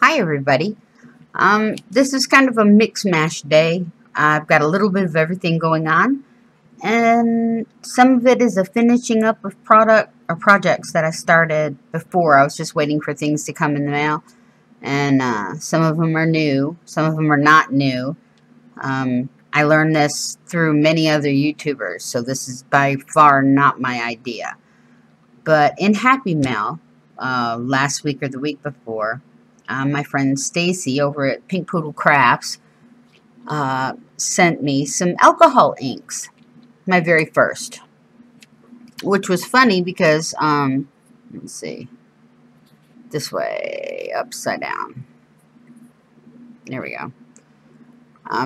Hi everybody. This is kind of a mix-mash day. I've got a little bit of everything going on, and some of it is a finishing up of projects that I started before. I was just waiting for things to come in the mail, and some of them are new, some of them are not new. I learned this through many other YouTubers, so this is by far not my idea. But in Happy Mail, last week or the week before, my friend Stacy over at C.C.Crafts sent me some alcohol inks, my very first, which was funny because, let's see, this way, upside down, there we go,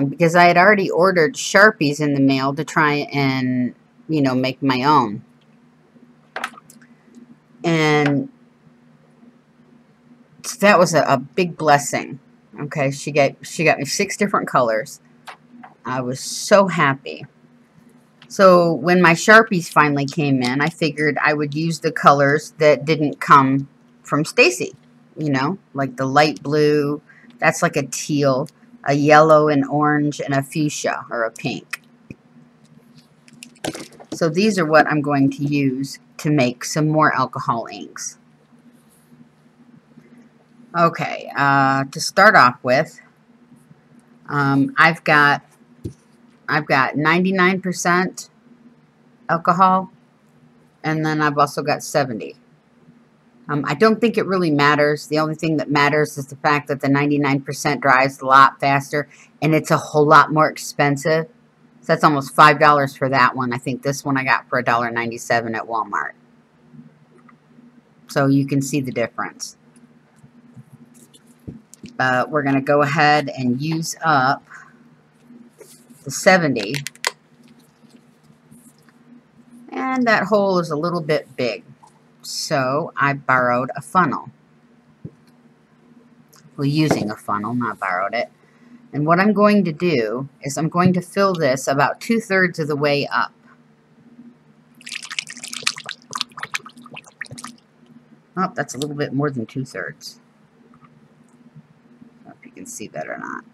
because I had already ordered Sharpies in the mail to try and, you know, make my own, and so that was a big blessing. Okay, she got me 6 different colors. I was so happy. So when my Sharpies finally came in, I figured I would use the colors that didn't come from Stacy. You know, like the light blue, that's like a teal, a yellow and orange, and a fuchsia or a pink. So these are what I'm going to use to make some more alcohol inks. Okay, to start off with, I've got 99% alcohol, and then I've also got 70. I don't think it really matters. The only thing that matters is the fact that the 99% dries a lot faster, and it's a whole lot more expensive. So that's almost $5 for that one. I think this one I got for $1.97 at Walmart. So you can see the difference. We're going to go ahead and use up the 70. And that hole is a little bit big. So I borrowed a funnel. Well, using a funnel, not borrowed it. And what I'm going to do is I'm going to fill this about 2/3 of the way up. Oh, that's a little bit more than 2/3. Can see that or not.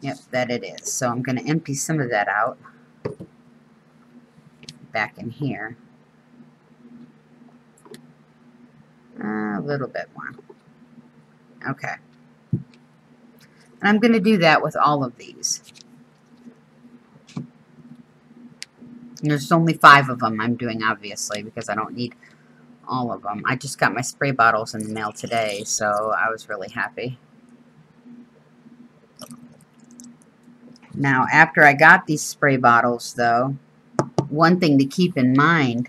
Yep, that it is. So I'm going to empty some of that out back in here. A little bit more. Okay. And I'm going to do that with all of these. And there's only 5 of them I'm doing, obviously, because I don't need all of them. I just got my spray bottles in the mail today, so I was really happy. Now, after I got these spray bottles, though, one thing to keep in mind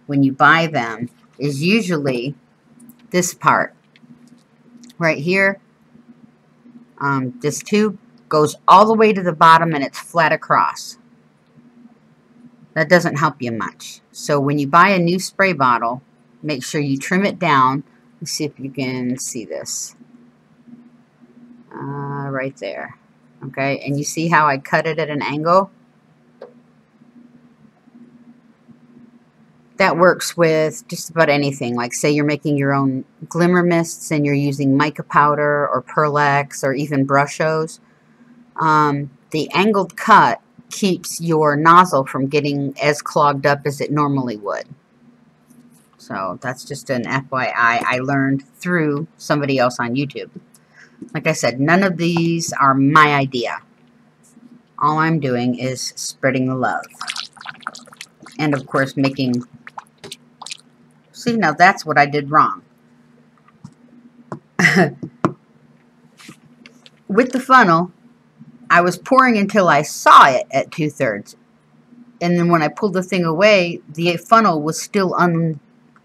when you buy them is usually this part. Right here, this tube goes all the way to the bottom and it's flat across. That doesn't help you much. So when you buy a new spray bottle, make sure you trim it down. Let's see if you can see this. Right there. Okay, and you see how I cut it at an angle? That works with just about anything. Like say you're making your own glimmer mists and you're using mica powder or Pearl-Ex or even Brush-Os. The angled cut keeps your nozzle from getting as clogged up as it normally would. So that's just an FYI I learned through somebody else on YouTube. Like I said, none of these are my idea. All I'm doing is spreading the love. And of course making... See, now that's what I did wrong. With the funnel, I was pouring until I saw it at 2/3. And then when I pulled the thing away, the funnel was still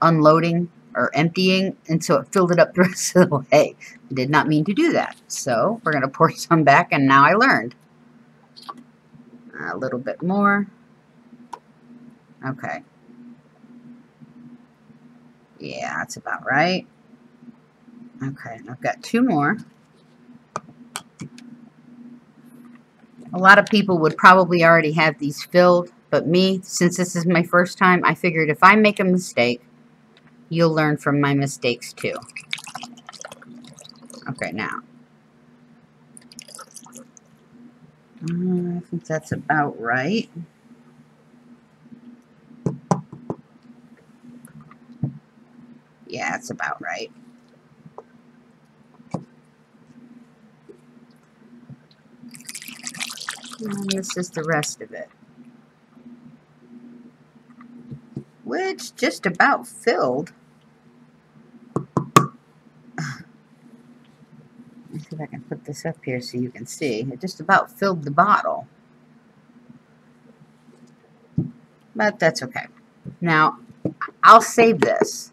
unloading or emptying, and so it filled it up the rest of the way. I did not mean to do that. So we're going to pour some back, and now I learned. A little bit more. Okay. Yeah, that's about right. Okay, I've got 2 more. A lot of people would probably already have these filled, but me, since this is my first time, I figured if I make a mistake, you'll learn from my mistakes too. Okay, now. I think that's about right. Yeah, it's about right. And this is the rest of it, which just about filled. Let's see if I can put this up here so you can see. It just about filled the bottle. But that's okay. Now, I'll save this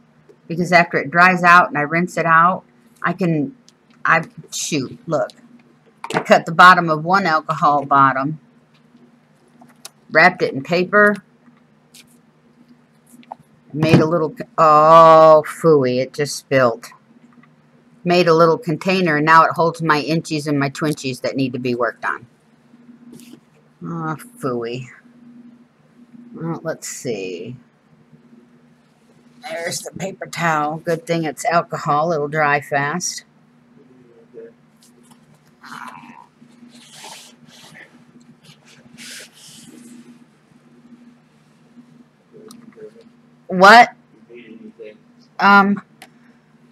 because after it dries out and I rinse it out, shoot, look. I cut the bottom of one alcohol bottom, wrapped it in paper, made a little, oh, phooey, it just spilled. Made a little container, and now it holds my inchies and my twinchies that need to be worked on. Oh, phooey. Well, let's see. There's the paper towel. Good thing it's alcohol. It'll dry fast. What?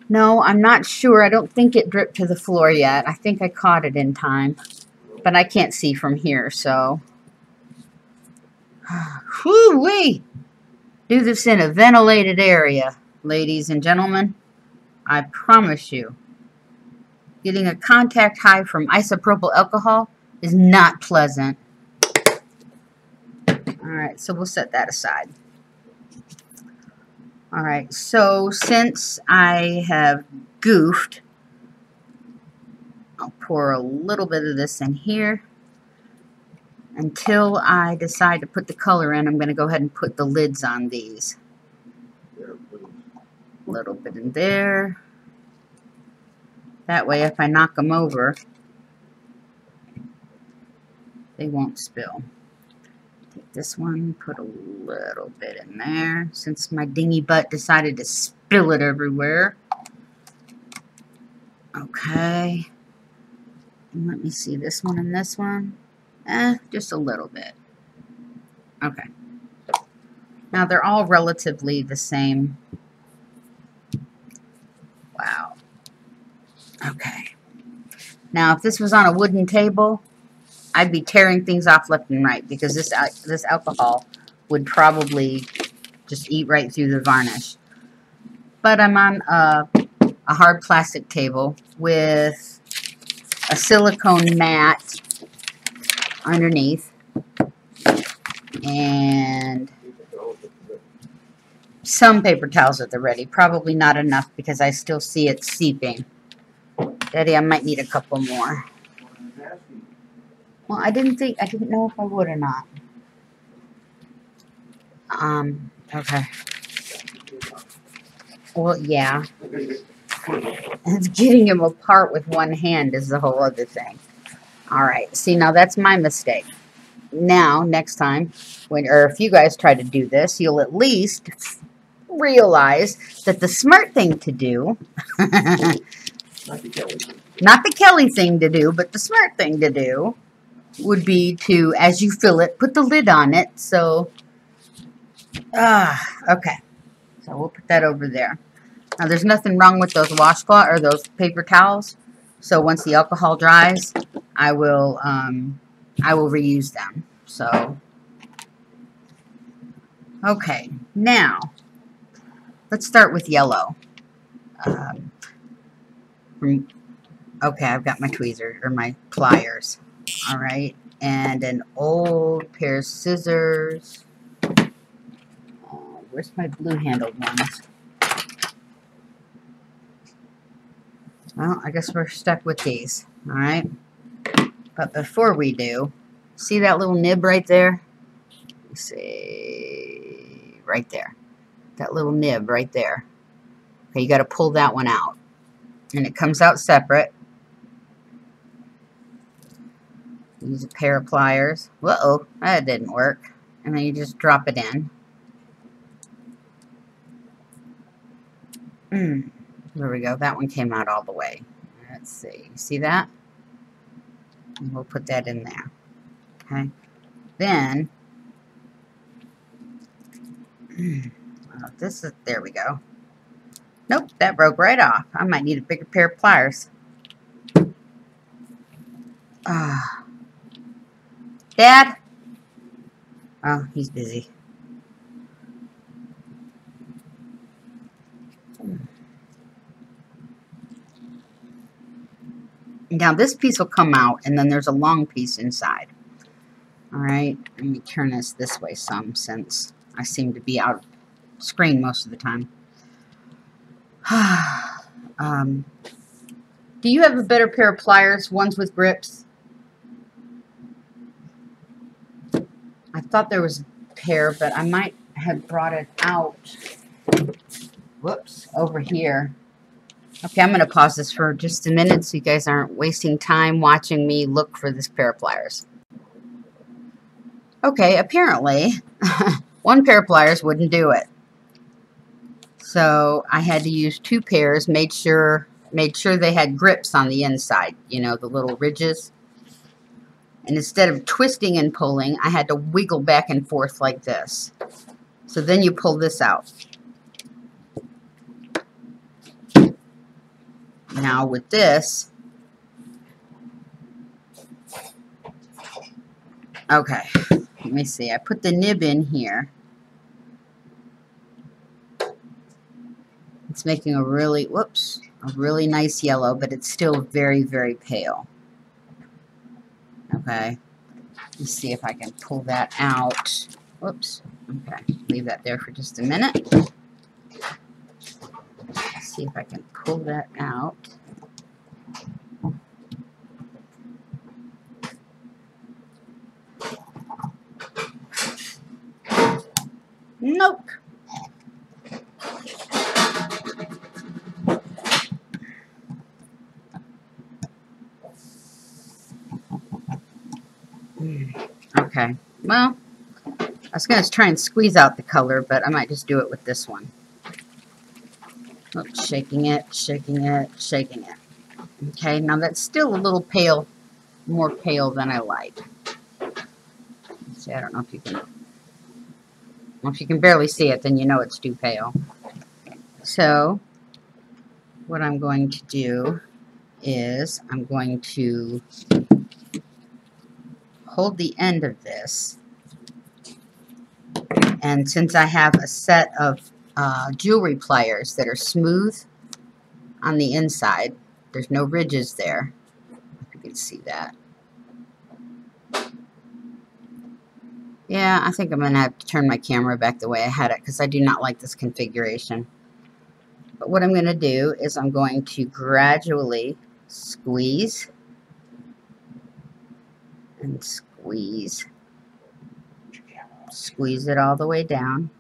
No, I'm not sure. I don't think it dripped to the floor yet. I think I caught it in time. But I can't see from here, so. Whoo-wee! Do this in a ventilated area, ladies and gentlemen. I promise you. Getting a contact high from isopropyl alcohol is not pleasant. Alright, so we'll set that aside. Alright, so since I have goofed, I'll pour a little bit of this in here. Until I decide to put the color in, I'm going to go ahead and put the lids on these. A little bit in there. That way, if I knock them over, they won't spill. Take this one, put a little bit in there, since my dingy butt decided to spill it everywhere. Okay. And let me see this one and this one. Just a little bit. Okay. Now they're all relatively the same. Wow. Okay. Now if this was on a wooden table, I'd be tearing things off left and right because this alcohol would probably just eat right through the varnish. But I'm on a hard plastic table with a silicone mat underneath and some paper towels at the ready. Probably not enough because I still see it seeping. Daddy, I might need a couple more. Well, I didn't know if I would or not. Okay. Well, yeah. And getting them apart with one hand is the whole other thing. Alright, see, now that's my mistake. Now, next time, or if you guys try to do this, you'll at least realize that the smart thing to do, not the Kelly thing to do, but the smart thing to do, would be to, as you fill it, put the lid on it, so, okay. So we'll put that over there. Now, there's nothing wrong with those washcloth, or those paper towels, so once the alcohol dries, I will reuse them. So, okay, now let's start with yellow. Okay, I've got my tweezers or my pliers. All right, and an old pair of scissors. Where's my blue-handled ones? Well, I guess we're stuck with these. All right. But before we do, see that little nib right there? Let's see, right there. That little nib right there. Okay, you got to pull that one out. And it comes out separate. Use a pair of pliers. Uh-oh, that didn't work. And then you just drop it in. There we go. That one came out all the way. Let's see. See that? And we'll put that in there. Okay. Then, this is, there we go. Nope, that broke right off. I might need a bigger pair of pliers. Dad? Oh, he's busy. Now this piece will come out, and then there's a long piece inside. Alright, let me turn this way some, since I seem to be out of screen most of the time. Do you have a better pair of pliers, ones with grips? I thought there was a pair, but I might have brought it out. Whoops, over here. Okay, I'm going to pause this for just a minute so you guys aren't wasting time watching me look for this pair of pliers. Okay, apparently one pair of pliers wouldn't do it. So I had to use two pairs, made sure they had grips on the inside, you know, the little ridges. And instead of twisting and pulling, I had to wiggle back and forth like this. So then you pull this out. Now with this, okay, let me see. I put the nib in here. It's making a really, whoops, a really nice yellow, but it's still very, very pale. Okay, let's see if I can pull that out. Whoops, okay, leave that there for just a minute. See if I can pull that out. Nope. Okay, well, I was going to try and squeeze out the color, but I might just do it with this one. Oops, shaking it, shaking it, shaking it. Okay, now that's still a little pale, more pale than I like. See, I don't know if you can, well, if you can barely see it, then you know it's too pale. So, what I'm going to do is I'm going to hold the end of this, and since I have a set of jewelry pliers that are smooth on the inside, there's no ridges there. If you can see that. Yeah, I think I'm going to have to turn my camera back the way I had it because I do not like this configuration. But what I'm going to do is I'm going to gradually squeeze and squeeze. Squeeze it all the way down.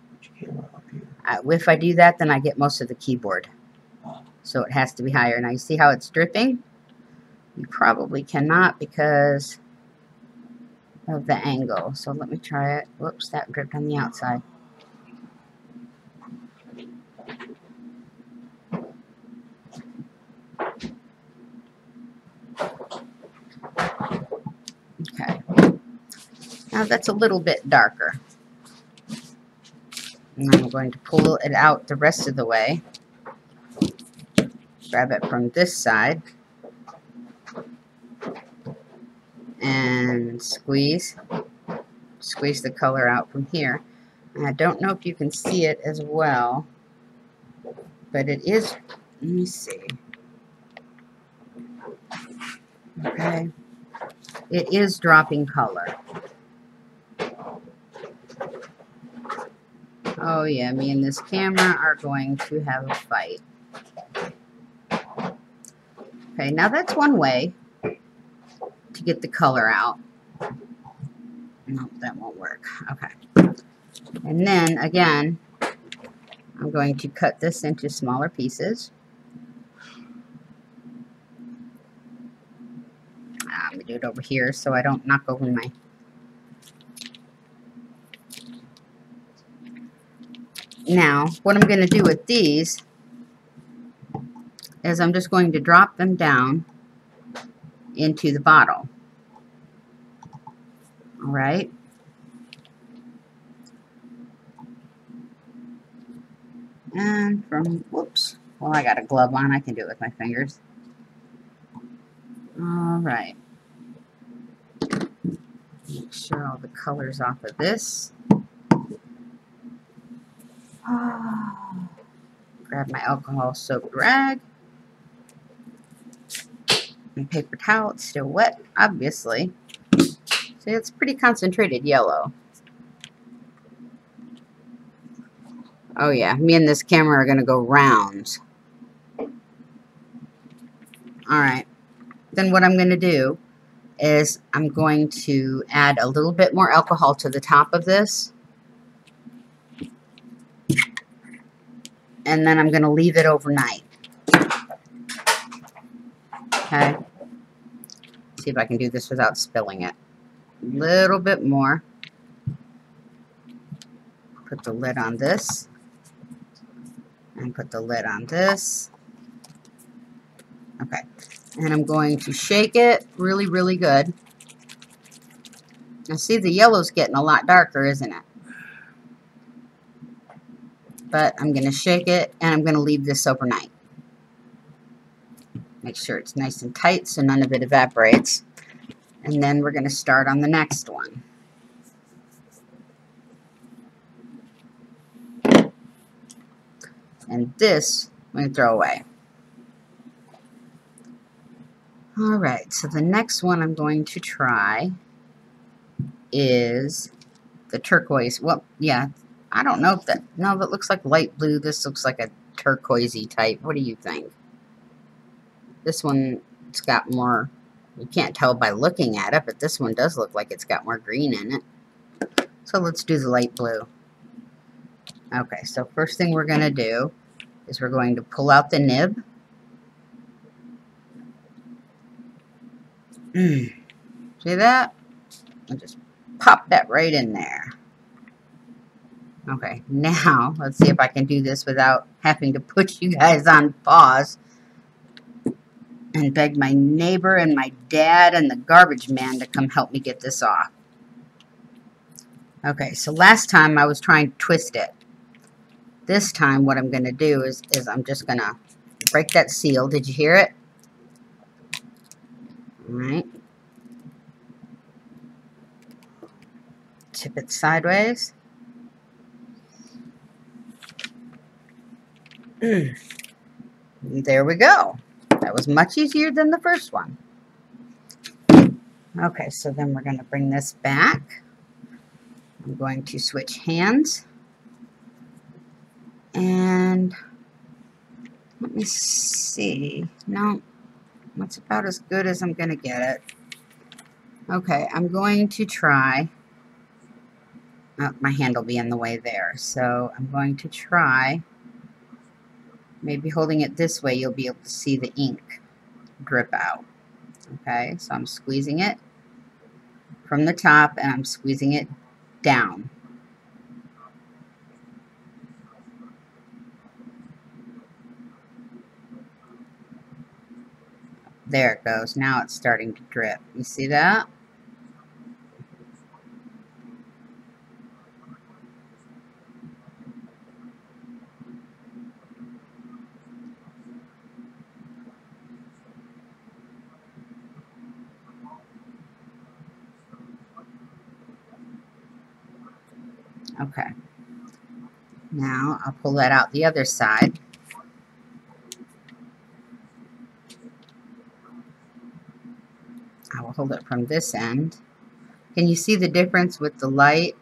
If I do that, then I get most of the keyboard. So it has to be higher. Now you see how it's dripping? You probably cannot because of the angle. So let me try it. Whoops, that dripped on the outside. Okay. Now that's a little bit darker. And I'm going to pull it out the rest of the way. Grab it from this side. And squeeze. Squeeze the color out from here. And I don't know if you can see it as well. But it is, let me see. Okay. It is dropping color. Oh yeah, me and this camera are going to have a fight. Okay, now that's one way to get the color out. No, that won't work. Okay. And then, again, I'm going to cut this into smaller pieces. Let me do it over here so I don't knock over my... Now, what I'm going to do with these is is I'm just going to drop them down into the bottle. All right. And from, whoops, well, I got a glove on. I can do it with my fingers. All right. Make sure all the color's off of this. Grab my alcohol soaked rag. My paper towel, it's still wet, obviously. See, it's pretty concentrated yellow. Oh yeah, me and this camera are gonna go rounds. Alright, then what I'm gonna do is I'm going to add a little bit more alcohol to the top of this. And then I'm gonna leave it overnight. Okay. See if I can do this without spilling it. A little bit more. Put the lid on this. And put the lid on this. Okay. And I'm going to shake it really, really good. Now see, the yellow's getting a lot darker, isn't it? But I'm going to shake it, and I'm going to leave this overnight. Make sure it's nice and tight so none of it evaporates. And then we're going to start on the next one. And this I'm going to throw away. Alright, so the next one I'm going to try is the turquoise. Well, yeah, I don't know if that... No, that looks like light blue. This looks like a turquoisey type. What do you think? This one, it's got more... You can't tell by looking at it, but this one does look like it's got more green in it. So let's do the light blue. Okay, so first thing we're going to do is we're going to pull out the nib. See that? I'll just pop that right in there. Okay, now let's see if I can do this without having to put you guys on pause and beg my neighbor and my dad and the garbage man to come help me get this off. Okay, so last time I was trying to twist it. This time what I'm going to do is I'm just going to break that seal. Did you hear it? Alright. Tip it sideways. There we go. That was much easier than the first one. Okay, so then we're going to bring this back. I'm going to switch hands. And let me see. No, that's about as good as I'm going to get it. Okay, I'm going to try. Oh, my hand will be in the way there. So I'm going to try. Maybe holding it this way, you'll be able to see the ink drip out. Okay, so I'm squeezing it from the top and I'm squeezing it down. There it goes. Now it's starting to drip. You see that? Okay. Now I'll pull that out the other side. I will hold it from this end. Can you see the difference with the light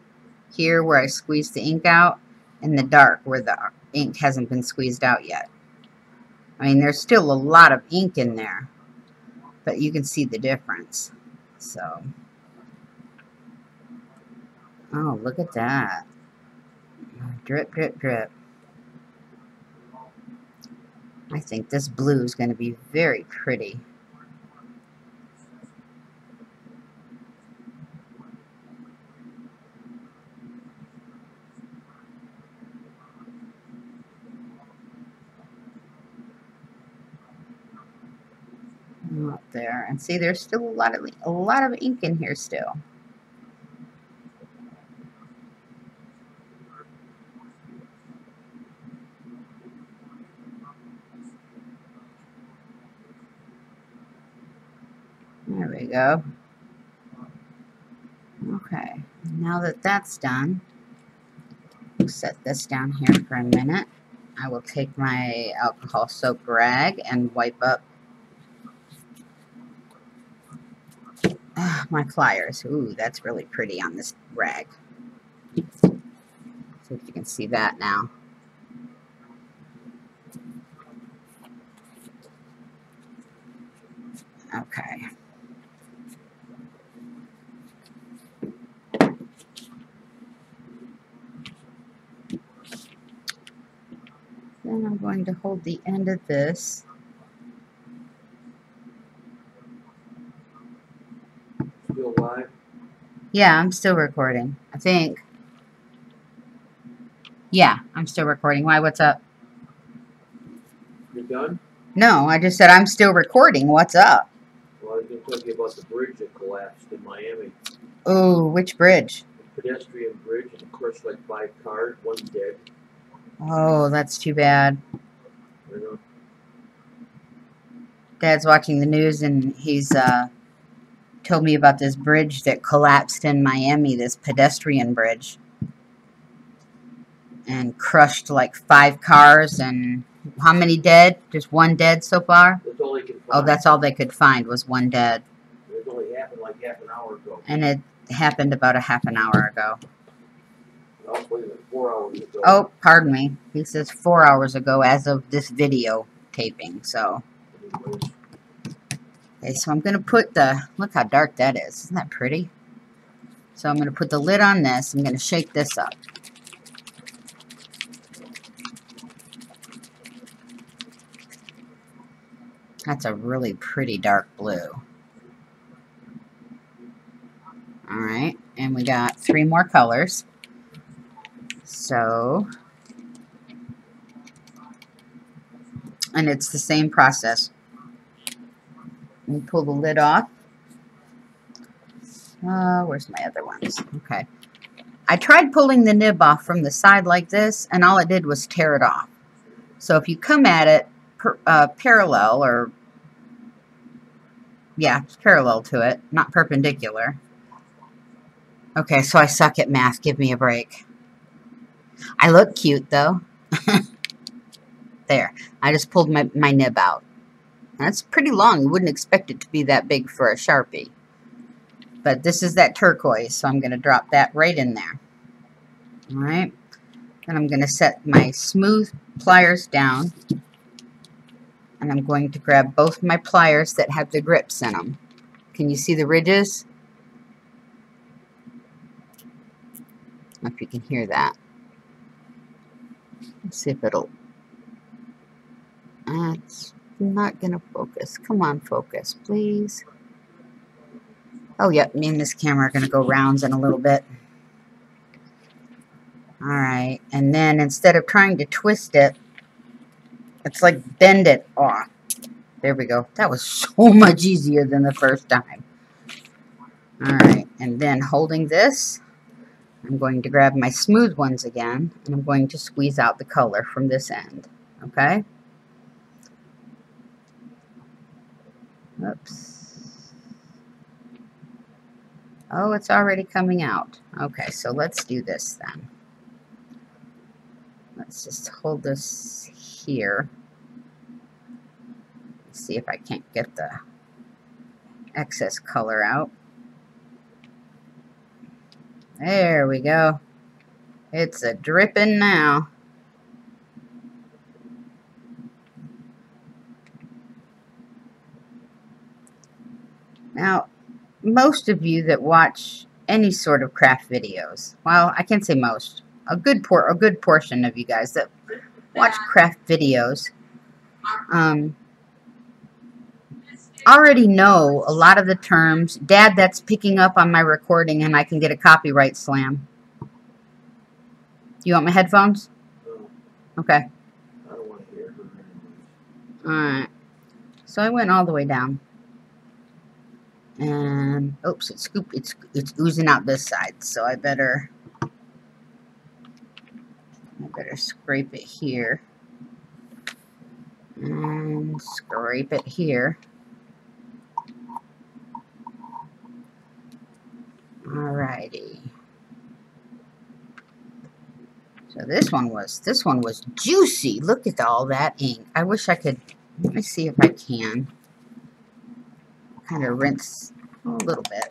here where I squeezed the ink out and the dark where the ink hasn't been squeezed out yet? I mean, there's still a lot of ink in there, but you can see the difference. So, oh, look at that. Drip, drip, drip. I think this blue is going to be very pretty. Up there, and see, there's still a lot of ink in here still. There we go. Okay, now that that's done, we'll set this down here for a minute. I will take my alcohol soaked rag and wipe up my pliers. Ooh, that's really pretty on this rag. See if you can see that now. Okay. Then I'm going to hold the end of this. Still live? Yeah, I'm still recording, I think. Yeah, I'm still recording. Why, what's up? You're done? No, I just said I'm still recording. What's up? Well, I was going to tell you about the bridge that collapsed in Miami. Ooh, which bridge? The pedestrian bridge, and crushed like 5 cars, 1 dead. Oh, that's too bad. You know? Dad's watching the news and he's told me about this bridge that collapsed in Miami, this pedestrian bridge. And crushed like 5 cars, and how many dead? Just 1 dead so far? That's all they could find. Oh, that's all they could find was 1 dead. It only happened like half an hour ago. And it happened about a half an hour ago. Oh, wait a minute, 4 hours ago. Oh, pardon me. He says 4 hours ago as of this video taping, so. Anyways. Okay, so I'm going to put the, look how dark that is. Isn't that pretty? So I'm going to put the lid on this. I'm going to shake this up. That's a really pretty dark blue. Alright, and we got 3 more colors. So, and it's the same process. Let me pull the lid off. Where's my other ones? Okay. I tried pulling the nib off from the side like this, and all it did was tear it off. So if you come at it parallel, or, yeah, parallel to it, not perpendicular. Okay, so I suck at math. Give me a break. I look cute, though. There. I just pulled my nib out. That's pretty long. You wouldn't expect it to be that big for a Sharpie. But this is that turquoise, so I'm going to drop that right in there. Alright. Then I'm going to set my smooth pliers down. And I'm going to grab both my pliers that have the grips in them. Can you see the ridges? I don't know if you can hear that. Let's see if it'll... It's not going to focus. Come on, focus, please. Oh, yep, me and this camera are going to go rounds in a little bit. Alright, and then instead of trying to twist it, it's like bend it off. There we go. That was so much easier than the first time. Alright, and then holding this, I'm going to grab my smooth ones again, and I'm going to squeeze out the color from this end. Okay? Oops. Oh, it's already coming out. Okay, so let's do this then. Let's just hold this here. Let's see if I can't get the excess color out. There we go. It's a dripping now. Now, most of you that watch any sort of craft videos, well, I can't say most, a good portion of you guys that watch craft videos, already know a lot of the terms. Dad, that's picking up on my recording and I can get a copyright slam. You want my headphones? Okay. I don't want to hear her. Alright. So I went all the way down. And oops, it's oozing out this side, so I better scrape it here and scrape it here. Alrighty. So this one was juicy. Look at all that ink. I wish I could. Let me see if I can kind of rinse a little bit.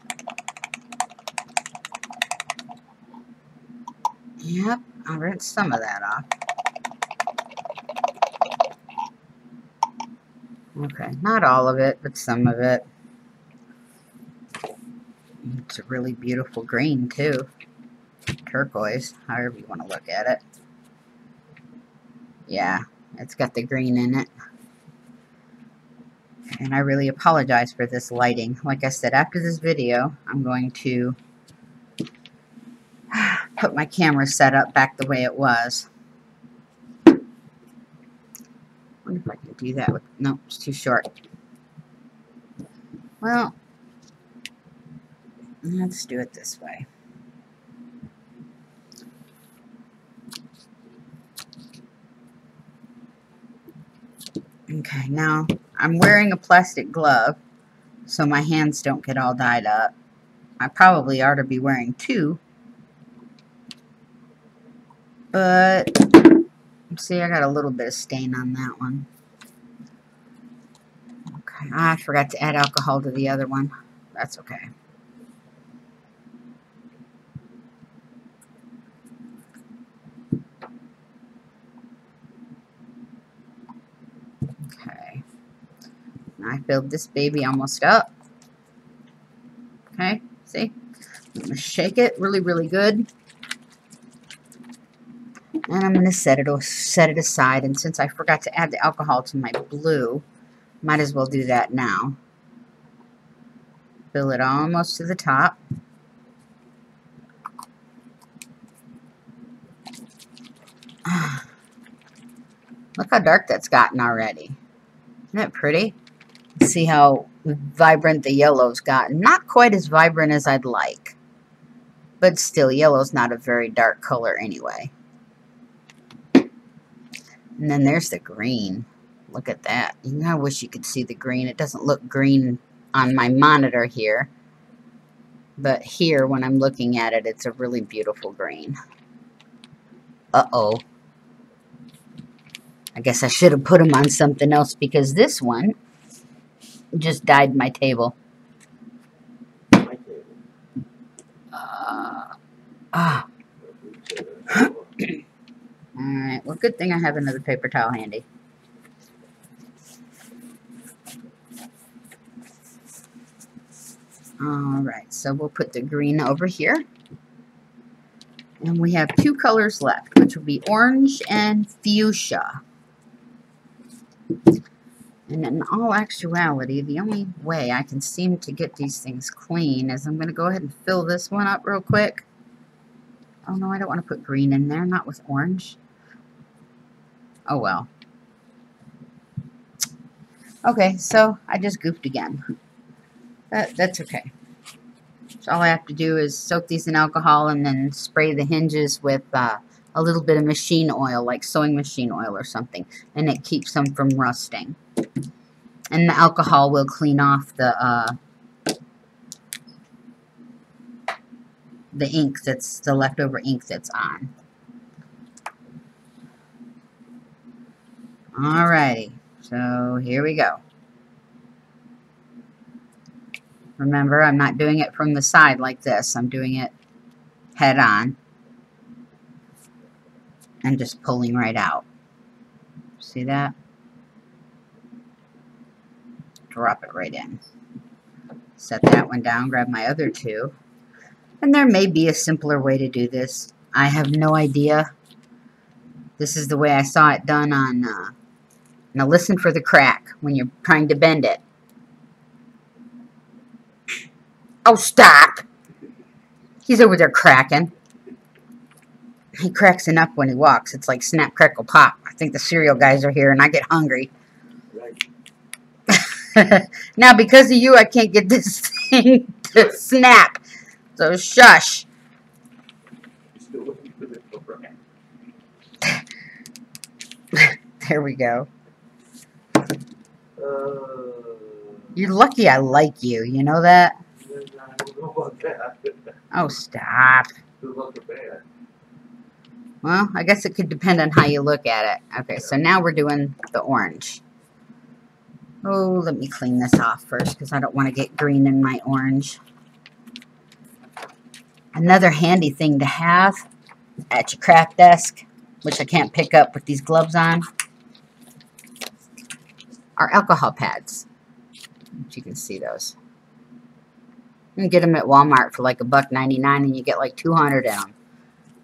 Yep, I'll rinse some of that off. Okay, not all of it, but some of it. It's a really beautiful green too. Turquoise, however you want to look at it. Yeah, it's got the green in it. And I really apologize for this lighting. Like I said, after this video, I'm going to put my camera set up back the way it was. I wonder if I can do that with... Nope, it's too short. Well, let's do it this way. Okay, now I'm wearing a plastic glove so my hands don't get all dyed up. I probably ought to be wearing two. But, see, I got a little bit of stain on that one. Okay, I forgot to add alcohol to the other one. That's okay. Okay. I filled this baby almost up. Okay, see? I'm going to shake it really, really good. And I'm going to set it aside. And since I forgot to add the alcohol to my blue, might as well do that now. Fill it almost to the top. Look how dark that's gotten already. Isn't that pretty? See how vibrant the yellow's gotten. Not quite as vibrant as I'd like. But still, yellow's not a very dark color anyway. And then there's the green. Look at that. I wish you could see the green. It doesn't look green on my monitor here. But here, when I'm looking at it, it's a really beautiful green. Uh-oh. I guess I should have put them on something else because this one just dyed my table. Alright, well, good thing I have another paper towel handy. Alright, so we'll put the green over here. And we have two colors left, which will be orange and fuchsia. And in all actuality, the only way I can seem to get these things clean is I'm going to go ahead and fill this one up real quick. Oh no, I don't want to put green in there, not with orange. Oh well. Okay, so I just goofed again. That's okay. So all I have to do is soak these in alcohol and then spray the hinges with a little bit of machine oil, like sewing machine oil or something, and it keeps them from rusting. And the alcohol will clean off the ink that's the leftover ink that's on. Alrighty, so here we go. Remember, I'm not doing it from the side like this. I'm doing it head on and just pulling right out. See that? Drop it right in. Set that one down, grab my other two. And there may be a simpler way to do this. I have no idea. This is the way I saw it done on... now listen for the crack when you're trying to bend it. Oh, stop! He's over there cracking. He cracks enough when he walks. It's like snap, crackle, pop. I think the cereal guys are here and I get hungry. Right. Now, because of you, I can't get this thing to snap. So shush. You still looking for the program? There we go. Uh, You're lucky I like you. You know that? I don't know about that. Oh, stop. Good luck or bad. Well, I guess it could depend on how you look at it. Okay, so now we're doing the orange. Oh, let me clean this off first because I don't want to get green in my orange. Another handy thing to have at your craft desk, which I can't pick up with these gloves on, are alcohol pads. If you can see those. You can get them at Walmart for like $1.99 and you get like 200 in them.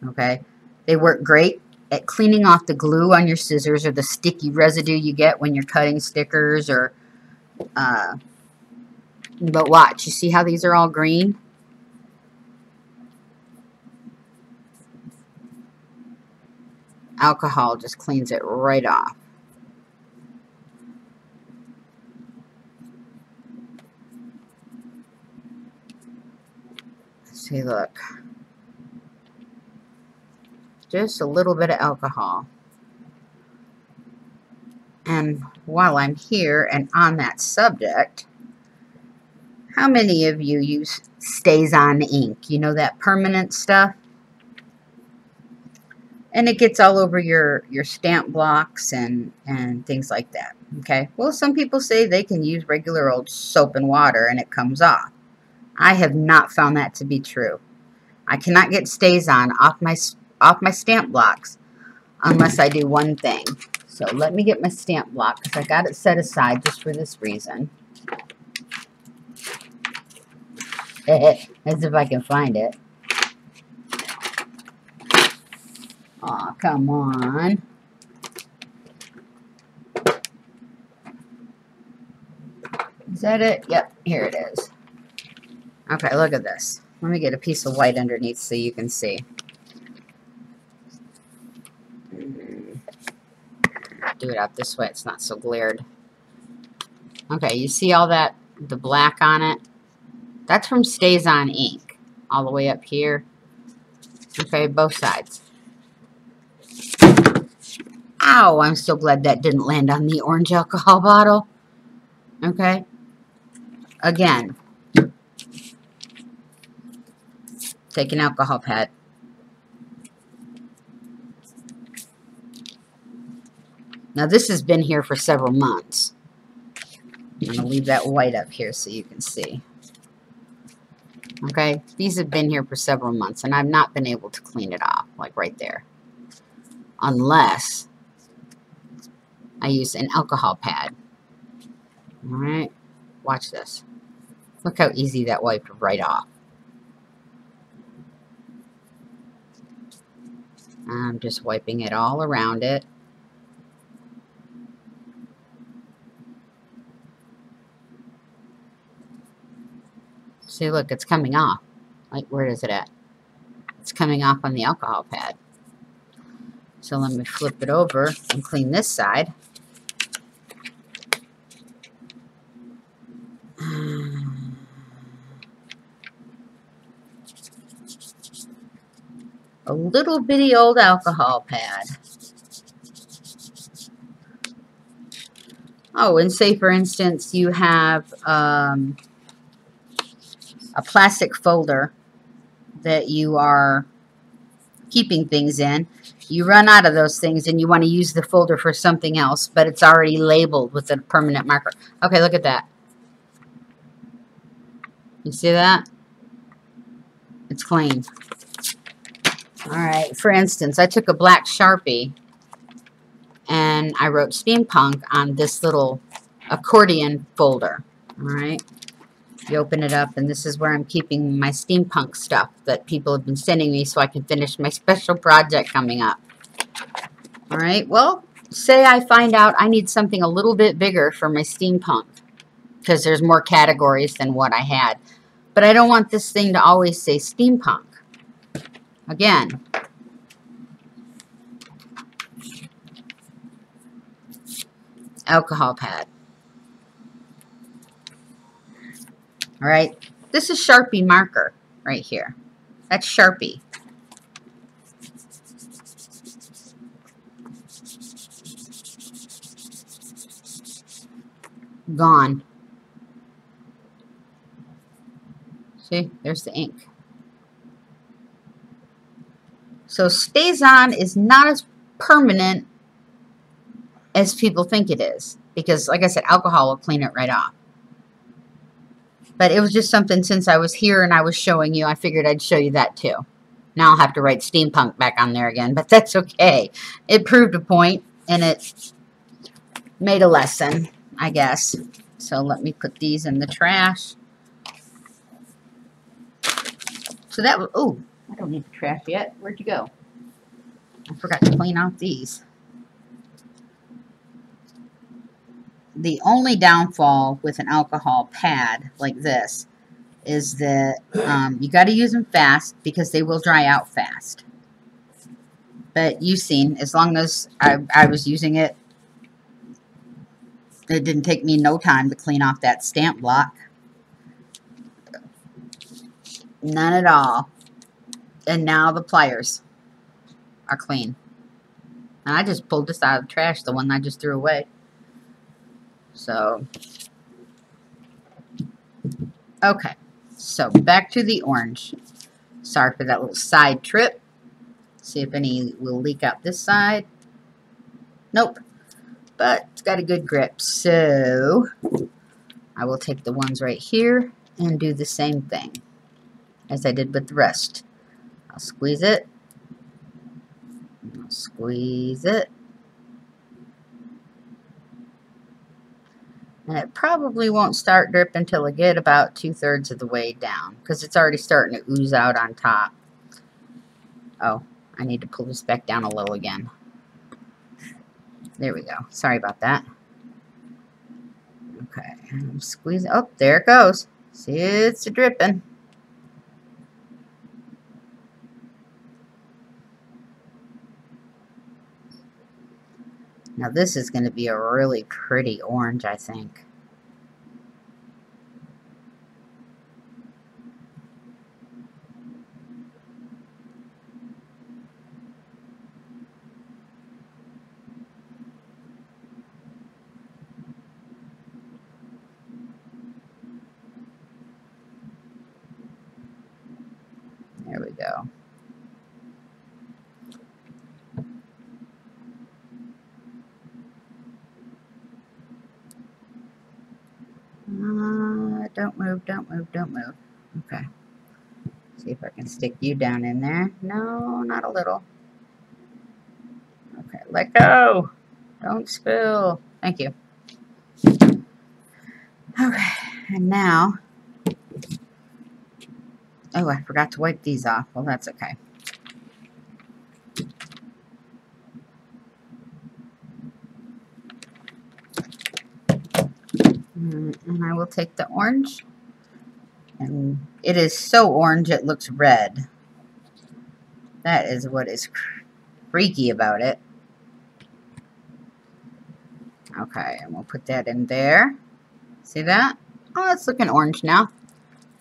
Okay? They work great at cleaning off the glue on your scissors or the sticky residue you get when you're cutting stickers or but watch, you see how these are all green? Alcohol just cleans it right off. See, look. Just a little bit of alcohol. And while I'm here and on that subject, how many of you use stays-on ink? You know, that permanent stuff? And it gets all over your stamp blocks and things like that. Okay? Well, some people say they can use regular old soap and water and it comes off. I have not found that to be true. I cannot get stays-on off my stamp blocks unless I do one thing. So let me get my stamp block because I got it set aside just for this reason. As if I can find it. Aw, come on. Is that it? Yep, here it is. Okay, look at this. Let me get a piece of white underneath so you can see. Do it out this way, it's not so glared. Okay, you see all that, the black on it? That's from Stays-On ink. All the way up here. Okay, both sides. Ow, I'm so glad that didn't land on the orange alcohol bottle. Okay. Again. Take an alcohol pad. Now this has been here for several months. I'm going to leave that white up here so you can see. Okay, these have been here for several months and I've not been able to clean it off, like right there. Unless I use an alcohol pad. Alright, watch this. Look how easy that wiped right off. I'm just wiping it all around it. See, look, it's coming off. Like, where is it at? It's coming off on the alcohol pad. So let me flip it over and clean this side. A little bitty old alcohol pad. Oh, and say, for instance, you have a plastic folder that you are keeping things in. You run out of those things and you want to use the folder for something else, but it's already labeled with a permanent marker. Okay, look at that. You see that? It's clean. Alright, for instance, I took a black Sharpie and I wrote steampunk on this little accordion folder. Alright, you open it up and this is where I'm keeping my steampunk stuff that people have been sending me so I can finish my special project coming up. Alright, well, say I find out I need something a little bit bigger for my steampunk because there's more categories than what I had. But I don't want this thing to always say steampunk. Again, alcohol pad. Alright, This is Sharpie marker right here. That's Sharpie. Gone. See, there's the ink. So StazOn is not as permanent as people think it is. Because, like I said, alcohol will clean it right off. But it was just something, since I was here and I was showing you, I figured I'd show you that too. Now I'll have to write steampunk back on there again, but that's okay. It proved a point, and it made a lesson, I guess. So let me put these in the trash. So that was, oh, I don't need the trash yet. Where'd you go? I forgot to clean out these. The only downfall with an alcohol pad like this is that you got to use them fast because they will dry out fast. But you've seen, as long as I was using it, it didn't take me no time to clean off that stamp block. None at all. And now the pliers are clean. And I just pulled this out of the trash, the one I just threw away. So, okay. So, back to the orange. Sorry for that little side trip. See if any will leak out this side. Nope. But it's got a good grip. So, I will take the ones right here and do the same thing as I did with the rest. I'll squeeze it. I'll squeeze it. And it probably won't start dripping until I get about 2/3 of the way down, because it's already starting to ooze out on top. Oh, I need to pull this back down a little again. There we go. Sorry about that. Okay, I'm squeezing. Oh, there it goes. See, it's dripping. Now this is going to be a really pretty orange, I think. There we go. Don't move, don't move, don't move. Okay. See if I can stick you down in there. No, not a little. Okay, let go. Don't spill. Thank you. Okay, and now, oh, I forgot to wipe these off. Well, that's okay. And I will take the orange, and it is so orange it looks red. That is what is freaky about it. Okay, and we'll put that in there. See that? Oh, it's looking orange now.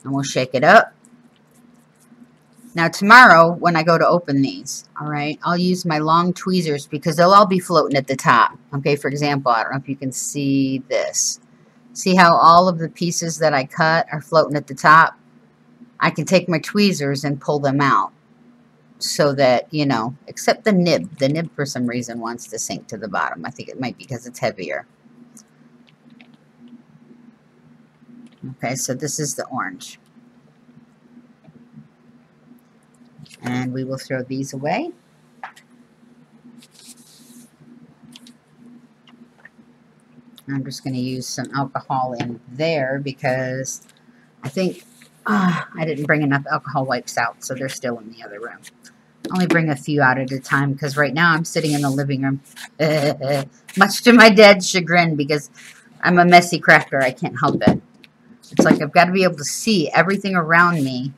And we'll shake it up. Now tomorrow, when I go to open these, alright, I'll use my long tweezers because they'll all be floating at the top. Okay, for example, I don't know if you can see this. See how all of the pieces that I cut are floating at the top? I can take my tweezers and pull them out. So that, you know, except the nib. The nib for some reason wants to sink to the bottom. I think it might be because it's heavier. Okay, so this is the orange. And we will throw these away. I'm just going to use some alcohol in there because I think I didn't bring enough alcohol wipes out, so they're still in the other room. Only bring a few out at a time because right now I'm sitting in the living room, much to my dad's chagrin because I'm a messy crafter. I can't help it. It's like I've got to be able to see everything around me,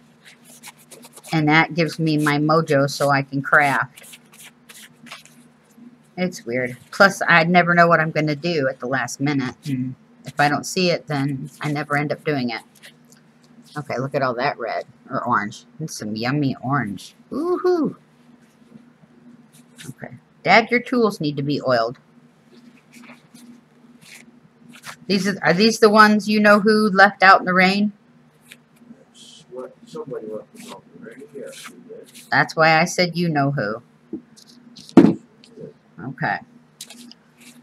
and that gives me my mojo so I can craft. It's weird. Plus, I never know what I'm going to do at the last minute. And if I don't see it, then I never end up doing it. Okay, look at all that red or orange. And some yummy orange. Woohoo! Okay. Dad, your tools need to be oiled. Are these the ones you know who left out in the rain? That's what somebody left them out there, right? Yes, we did. That's why I said you know who. Okay.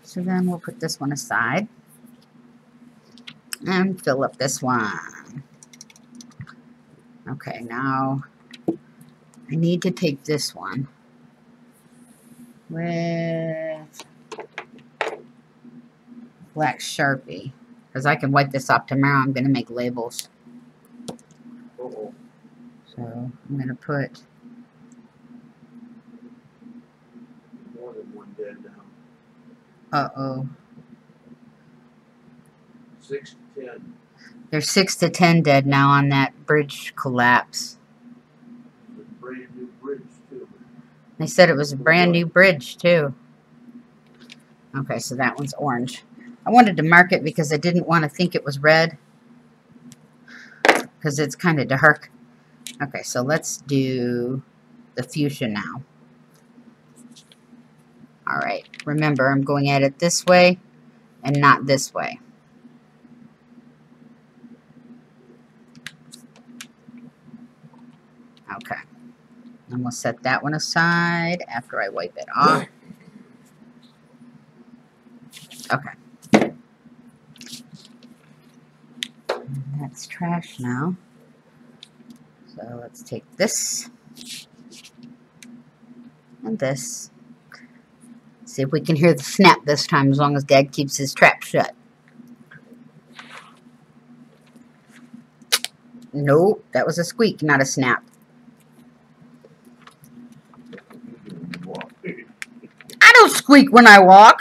So then we'll put this one aside. And fill up this one. Okay, now I need to take this one with black Sharpie. Because I can wipe this off tomorrow. I'm going to make labels. Uh-oh. So I'm going to put... More than one dead now. Uh-oh. 6 to 10. There's 6 to 10 dead now on that bridge collapse. It's a brand new bridge, too. They said it was a brand new bridge, too. Okay, so that one's orange. I wanted to mark it because I didn't want to think it was red. Because it's kind of dark. Okay, so let's do the fuchsia now. Alright, remember I'm going at it this way and not this way. Okay. And we'll set that one aside after I wipe it off. Okay. And that's trash now. So let's take this and this. See if we can hear the snap this time, as long as Dad keeps his trap shut. Nope, that was a squeak, not a snap. I don't squeak when I walk.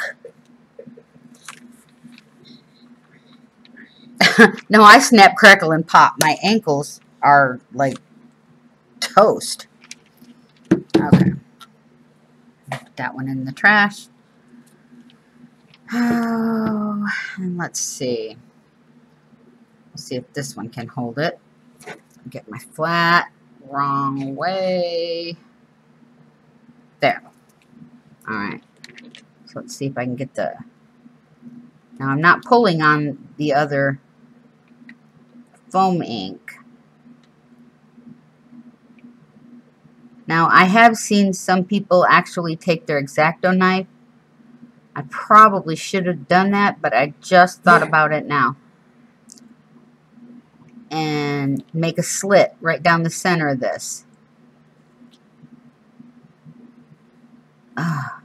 No, I snap, crackle, and pop. My ankles are like toast. Okay. Put that one in the trash. Oh, and let's see. Let's see if this one can hold it. Get my flat. Wrong way. There. Alright. So let's see if I can get the... Now I'm not pulling on the other foam ink. Now I have seen some people actually take their X-Acto knife. I probably should have done that, but I just thought about it now. And make a slit right down the center of this. Ah.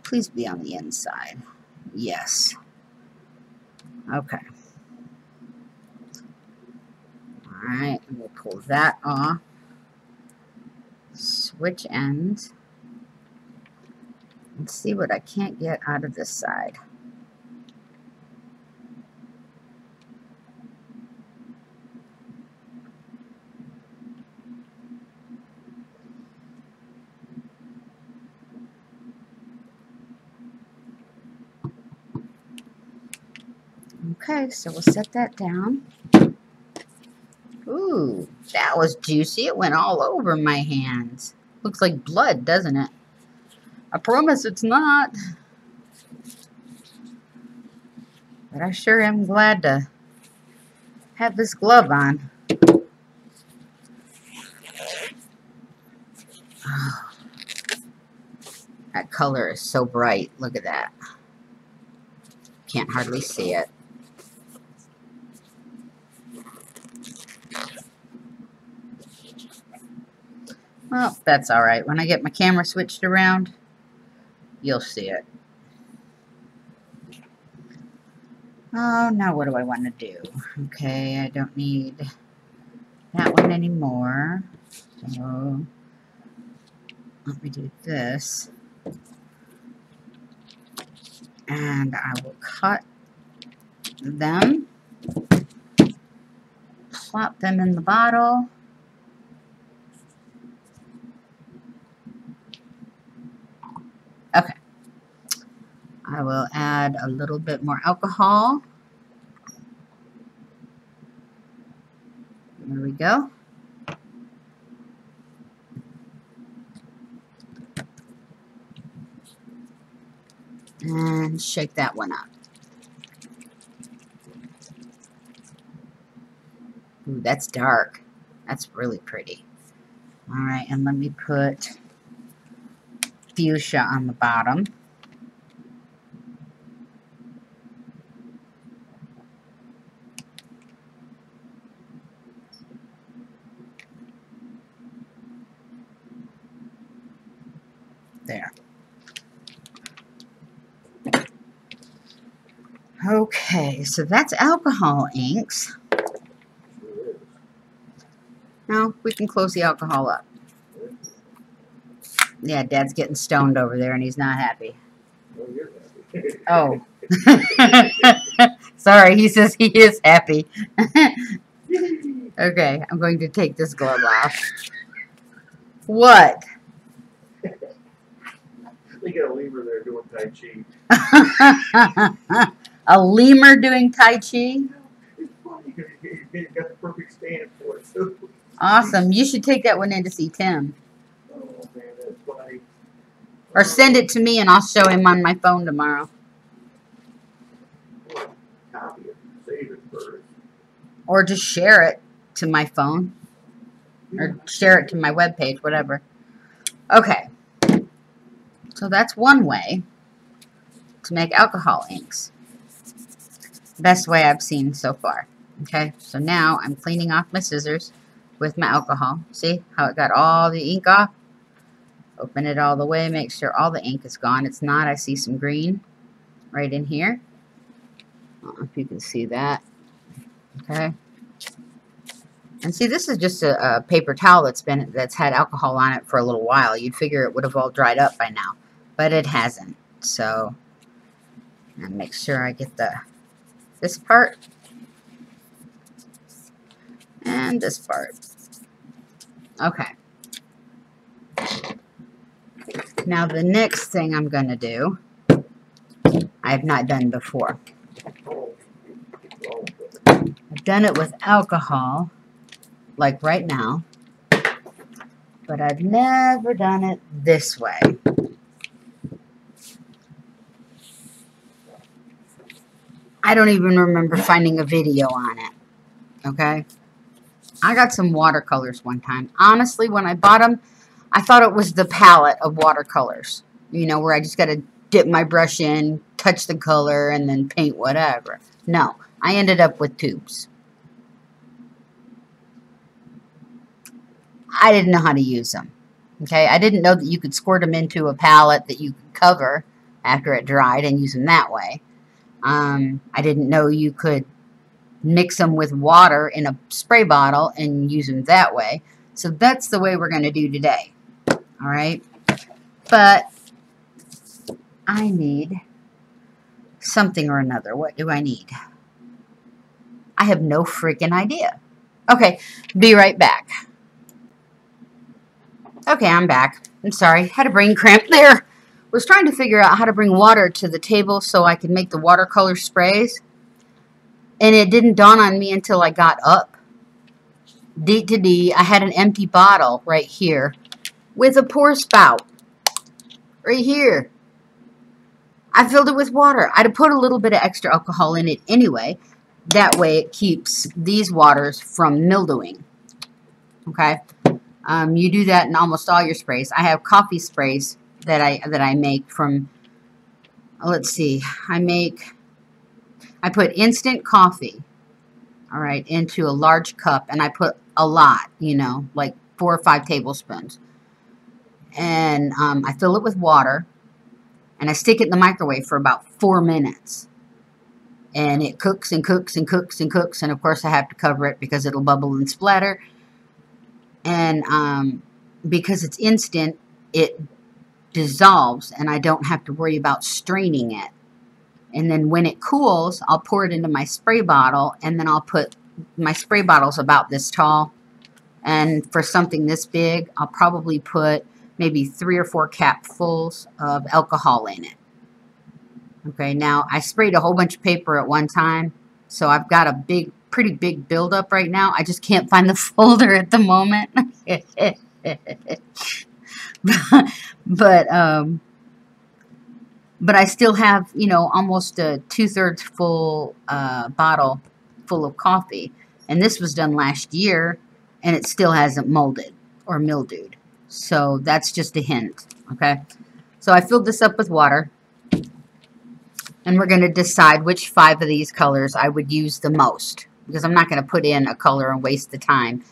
Please be on the inside. Yes. Okay. Alright, and we'll pull that off. Switch ends. Let's see what I can't get out of this side. Okay, so we'll set that down. Ooh, that was juicy. It went all over my hands. Looks like blood, doesn't it? I promise it's not. But I sure am glad to have this glove on. Oh, that color is so bright. Look at that. Can't hardly see it. Well, that's alright. When I get my camera switched around, you'll see it. Oh, now what do I want to do? Okay, I don't need that one anymore. So, let me do this. And I will cut them. plop them in the bottle. Okay. I will add a little bit more alcohol. There we go. And shake that one up. Ooh, that's dark. That's really pretty. All right, and let me put fuchsia on the bottom. There. Okay, so that's alcohol inks. Now we can close the alcohol up. Yeah, Dad's getting stoned over there and he's not happy. Oh, you're happy. Oh. Sorry, he says he is happy. Okay, I'm going to take this glove off. What? They got a lemur there doing Tai Chi. A lemur doing Tai Chi? It's funny because you got the perfect stand for it, too. Awesome. You should take that one in to see Tim. Oh, man, that's funny. Or send it to me and I'll show him on my phone tomorrow. Copy it. Save it first. Or just share it to my phone. Or share it to my webpage, whatever. Okay. So that's one way to make alcohol inks. Best way I've seen so far. Okay, so now I'm cleaning off my scissors with my alcohol. See how it got all the ink off? Open it all the way, make sure all the ink is gone. It's not, I see some green right in here. I don't know if you can see that. Okay. And see, this is just a paper towel that's had alcohol on it for a little while. You'd figure it would have all dried up by now, but it hasn't. So, and make sure I get this part and this part. Okay. Now the next thing I'm going to do, I have not done before. I've done it with alcohol, like right now, but I've never done it this way. I don't even remember finding a video on it, okay? I got some watercolors one time. Honestly, when I bought them, I thought it was the palette of watercolors, you know, where I just got to dip my brush in, touch the color, and then paint whatever. No, I ended up with tubes. I didn't know how to use them, okay? I didn't know that you could squirt them into a palette that you could cover after it dried and use them that way. I didn't know you could mix them with water in a spray bottle and use them that way. So that's the way we're going to do today. All right? But I need something or another. What do I need? I have no freaking idea. Okay, be right back. Okay, I'm back. I'm sorry. Had a brain cramp there. Was trying to figure out how to bring water to the table so I could make the watercolor sprays. And it didn't dawn on me until I got up. I had an empty bottle right here with a pour spout right here. I filled it with water. I'd put a little bit of extra alcohol in it anyway. That way it keeps these waters from mildewing. Okay? You do that in almost all your sprays. I have coffee sprays that I make from, let's see, I put instant coffee, all right, into a large cup, and I put a lot, you know, like 4 or 5 tablespoons. And I fill it with water, and I stick it in the microwave for about 4 minutes. And it cooks and cooks and cooks and cooks, and of course I have to cover it because it'll bubble and splatter. And because it's instant, it dissolves, and I don't have to worry about straining it. And then when it cools, I'll pour it into my spray bottle, and then I'll put my spray bottle's about this tall. And for something this big, I'll probably put maybe 3 or 4 capfuls of alcohol in it. Okay, now I sprayed a whole bunch of paper at one time, so I've got a pretty big buildup right now. I just can't find the folder at the moment. But I still have, you know, almost a 2/3 full bottle full of coffee. And this was done last year, and it still hasn't molded or mildewed. So that's just a hint, okay? So I filled this up with water. And we're going to decide which 5 of these colors I would use the most. Because I'm not going to put in a color and waste the time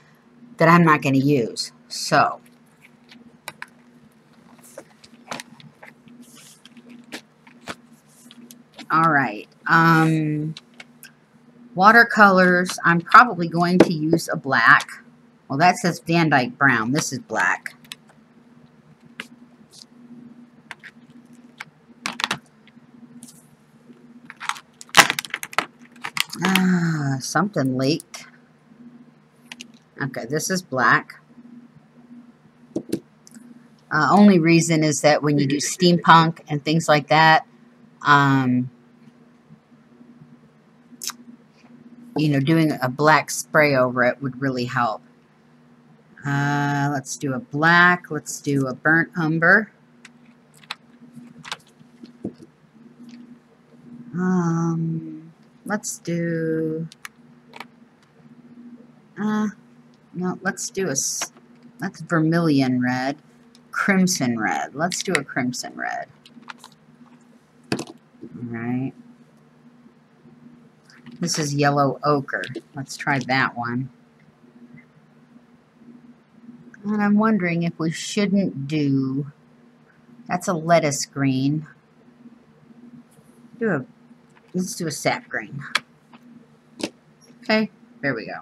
that I'm not going to use. So, alright. Watercolors, I'm probably going to use a black. Well, that says Van Dyke Brown. This is black. Something leaked. Okay, this is black. Only reason is that when you do steampunk and things like that, you know, doing a black spray over it would really help. Let's do a black. Let's do a burnt umber. Let's do... no, let's do that's vermilion red. Crimson red. Let's do a crimson red. Alright. This is yellow ochre. Let's try that one. And I'm wondering if we shouldn't do... That's a lettuce green. Let's do a sap green. Okay, there we go.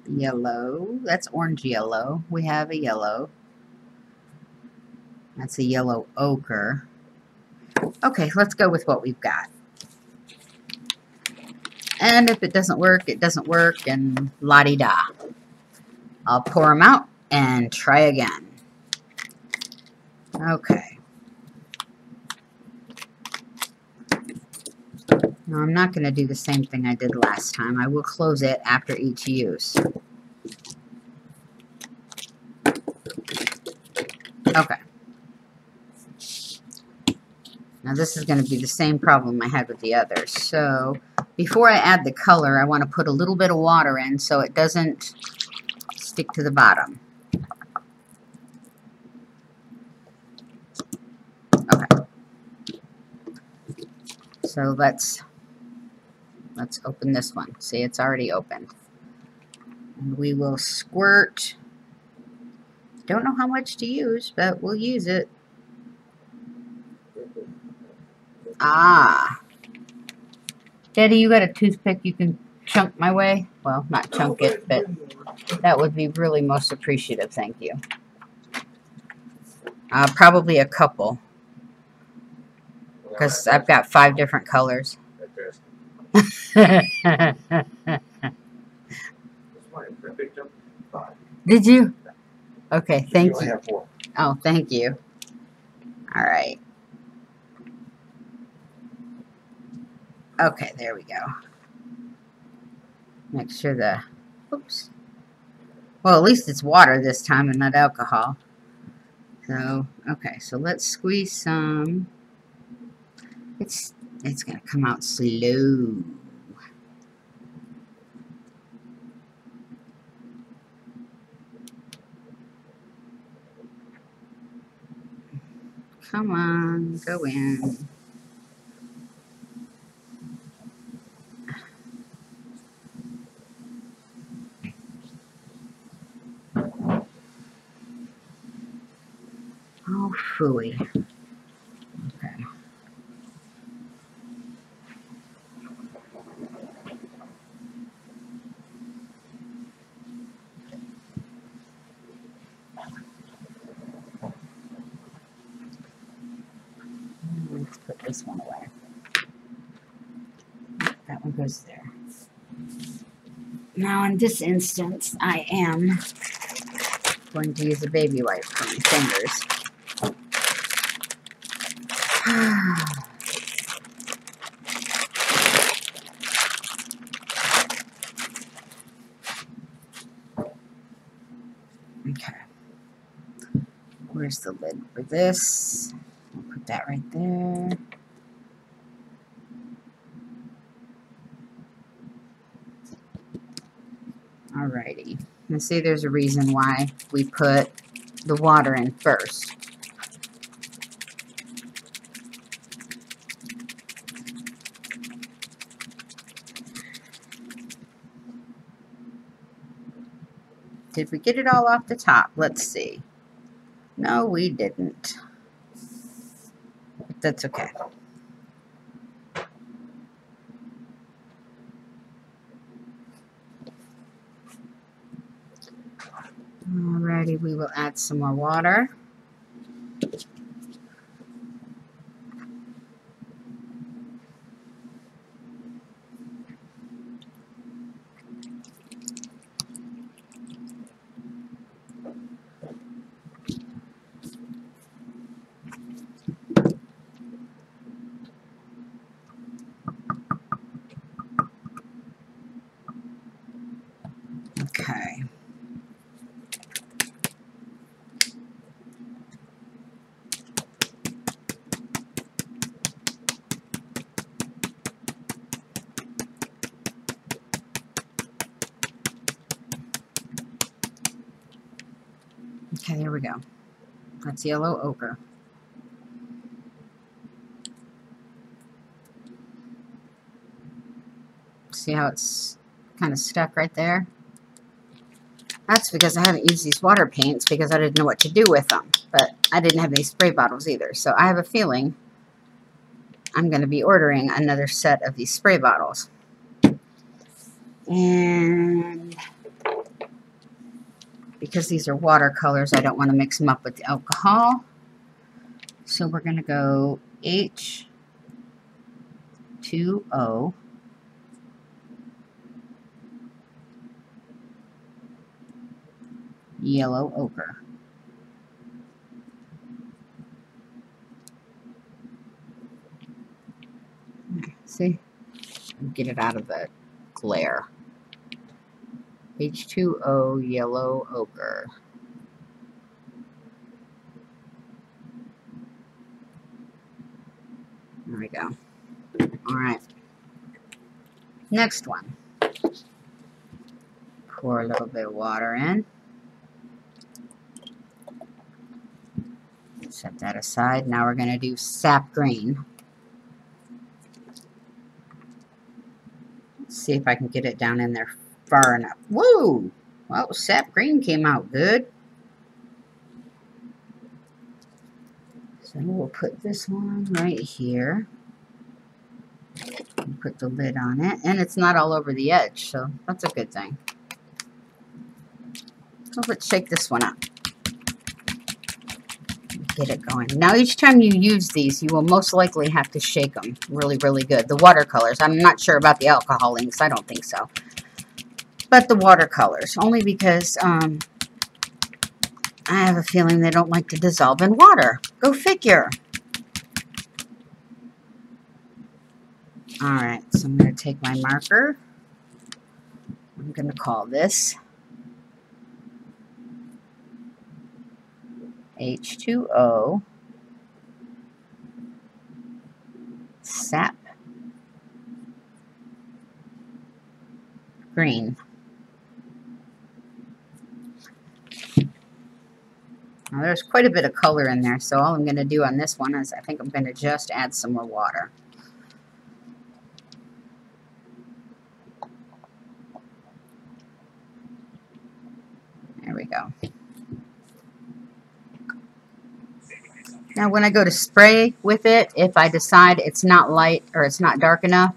Yellow. That's orange yellow. We have a yellow. That's a yellow ochre. Okay, let's go with what we've got. And if it doesn't work, it doesn't work, and la-di-da. I'll pour them out and try again. Okay. Now, I'm not going to do the same thing I did last time. I will close it after each use. Okay. Now, this is going to be the same problem I had with the others. So, before I add the color, I want to put a little bit of water in so it doesn't stick to the bottom. Okay. So, let's open this one. See, it's already opened. And we will squirt. Don't know how much to use, but we'll use it. Ah. Daddy, you got a toothpick you can chunk my way? Well, not chunk it, but that would be really most appreciative. Thank you. Probably a couple. Because I've got 5 different colors. Did you? Okay, thank you. Oh, thank you. All right. Okay, there we go. Make sure oops. Well, at least it's water this time and not alcohol. So, okay, so let's squeeze some. It's going to come out slow. Come on, go in. Oh, phooey. Okay. this one away. That one goes there. Now in this instance, I am going to use a baby wipe for my fingers. Okay. Where's the lid for this? I'll put that right there. Alrighty. Now see, there's a reason why we put the water in first. Did we get it all off the top? Let's see. No, we didn't. But that's okay. Alrighty, we will add some more water. Okay. Okay, there we go. That's yellow ochre. See how it's kind of stuck right there? That's because I haven't used these water paints because I didn't know what to do with them. But I didn't have any spray bottles either. So I have a feeling I'm going to be ordering another set of these spray bottles. And because these are watercolors, I don't want to mix them up with the alcohol. So we're going to go H2O. Yellow ochre. See? Get it out of the glare. H2O yellow ochre. There we go. Alright. Next one. Pour a little bit of water in. Set that aside. Now we're going to do sap green. Let's see if I can get it down in there far enough. Woo! Well, sap green came out good. So we'll put this one right here. And put the lid on it. And it's not all over the edge, so that's a good thing. So let's shake this one up. Get it going. Now each time you use these, you will most likely have to shake them really, really good. The watercolors. I'm not sure about the alcohol inks. I don't think so. But the watercolors. Only because I have a feeling they don't like to dissolve in water. Go figure. Alright, so I'm going to take my marker. I'm going to call this H2O sap green. Now there's quite a bit of color in there, so all I'm going to do on this one is I think I'm going to just add some more water. There we go. Now when I go to spray with it, if I decide it's not light or it's not dark enough,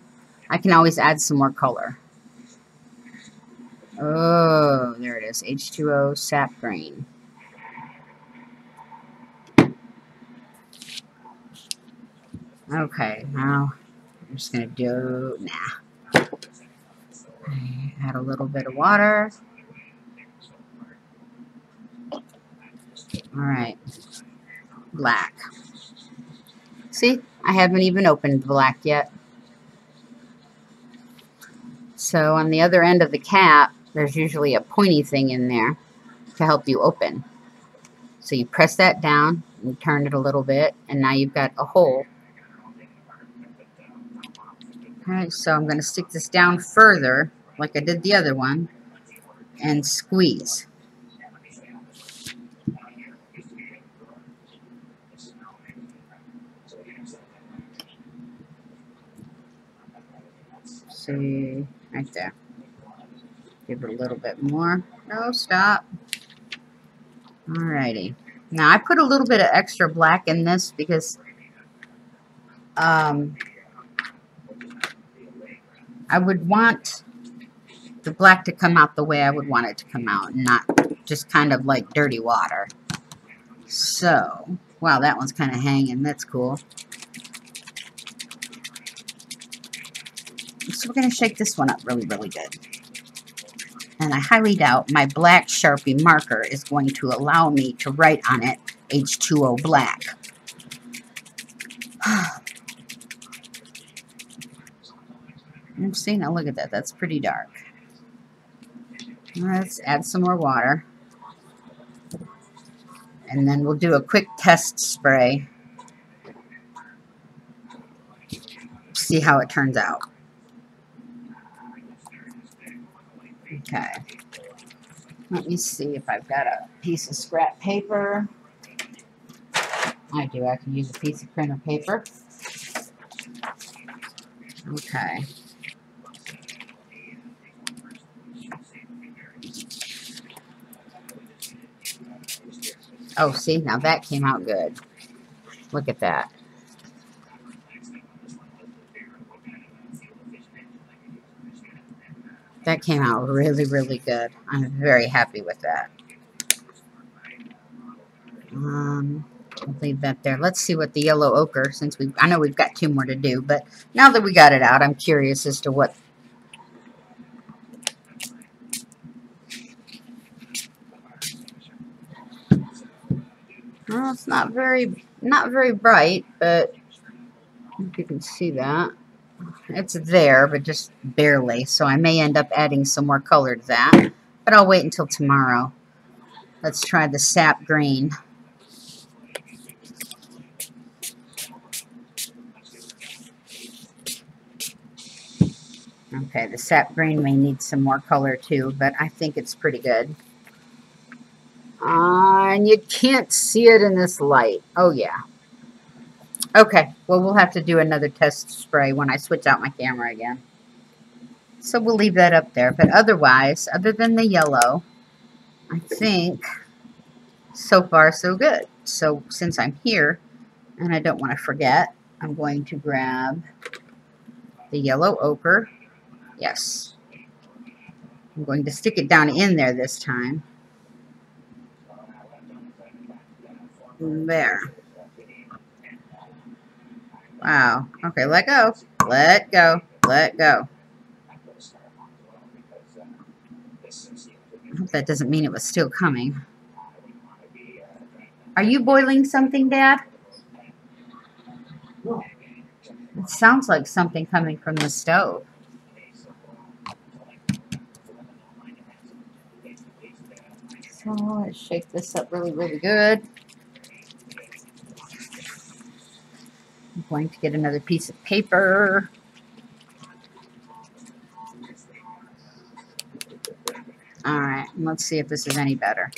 I can always add some more color. Oh, there it is. H2O sap green. Okay, now I'm just going to do, add a little bit of water. Alright, black. See, I haven't even opened black yet. So on the other end of the cap, there's usually a pointy thing in there to help you open. So you press that down and turn it a little bit, and now you've got a hole. Alright, so I'm going to stick this down further, like I did the other one, and squeeze. See, right there. Give it a little bit more. No, stop. Alrighty. Now I put a little bit of extra black in this because I would want the black to come out the way I would want it to come out, and not just kind of like dirty water. So, wow, that one's kind of hanging. That's cool. So we're going to shake this one up really, really good. And I highly doubt my black Sharpie marker is going to allow me to write on it H2O black. See, now look at that. That's pretty dark. Let's add some more water. And then we'll do a quick test spray. See how it turns out. Okay. Let me see if I've got a piece of scrap paper. I do. I can use a piece of printer paper. Okay. Oh, see, now that came out good. Look at that. That came out really, really good. I'm very happy with that. I'll leave that there. Let's see what the yellow ochre, since I know we've got 2 more to do, but now that we got it out, I'm curious as to what. Well, it's not very bright, but if you can see that. It's there, but just barely, so I may end up adding some more color to that, but I'll wait until tomorrow. Let's try the sap green. Okay, the sap green may need some more color too, but I think it's pretty good. And you can't see it in this light. Oh, yeah. Okay, well, we'll have to do another test spray when I switch out my camera again. So we'll leave that up there. But otherwise, other than the yellow, I think so far so good. So since I'm here, and I don't want to forget, I'm going to grab the yellow ochre. Yes. I'm going to stick it down in there this time. There. Wow. Okay, let go. Let go. Let go. I hope that doesn't mean it was still coming. Are you boiling something, Dad? No. It sounds like something coming from the stove. So let's shake this up really, really good. I'm going to get another piece of paper. Alright, let's see if this is any better.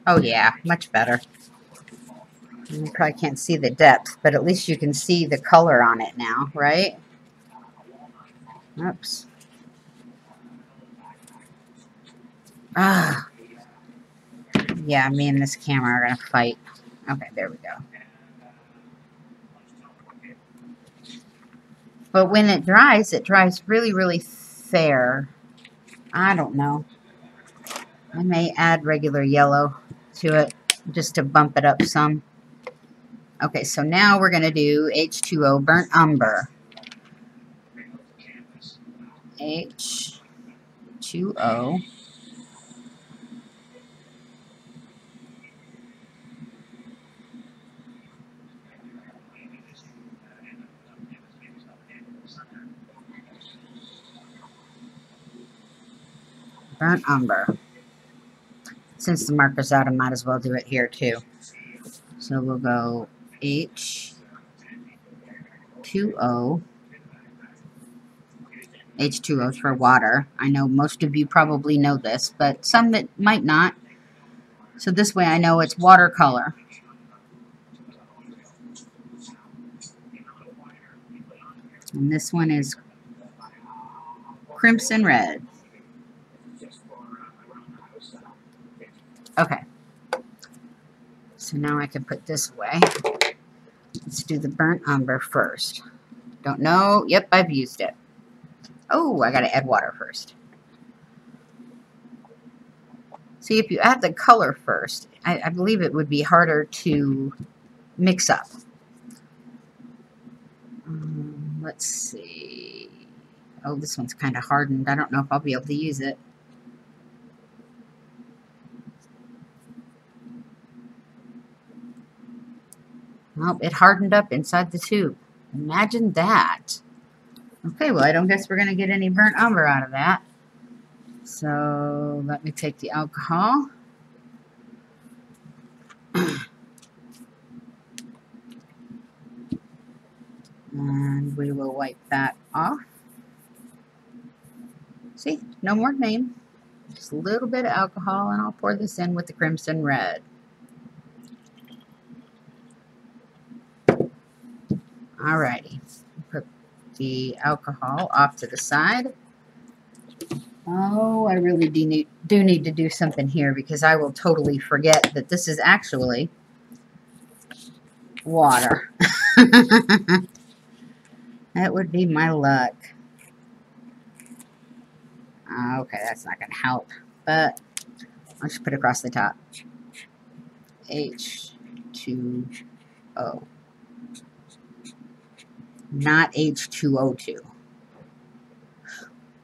Oh yeah, much better. You probably can't see the depth, but at least you can see the color on it now, right? Oops. Ah. Yeah, me and this camera are going to fight. Okay, there we go. But when it dries really, really fair. I don't know. I may add regular yellow to it just to bump it up some. Okay, so now we're going to do H2O burnt umber. H2O. Burnt umber. Since the marker's out, I might as well do it here too. So we'll go H2O. H2O is for water. I know most of you probably know this, but some that might not. So this way I know it's watercolor. And this one is crimson red. Okay. So now I can put this away. Let's do the burnt umber first. Don't know. Yep, I've used it. Oh, I got to add water first. See, if you add the color first, I believe it would be harder to mix up. Let's see. Oh, this one's kind of hardened. I don't know if I'll be able to use it. Well, it hardened up inside the tube. Imagine that. Okay, well, I don't guess we're going to get any burnt umber out of that. So let me take the alcohol. And we will wipe that off. See, no more name. Just a little bit of alcohol, and I'll pour this in with the crimson red. Alrighty. Put the alcohol off to the side. Oh, I really do need to do something here, because I will totally forget that this is actually water. That would be my luck. Okay, that's not going to help, but I'll just put it across the top. H2O. Not H2O2.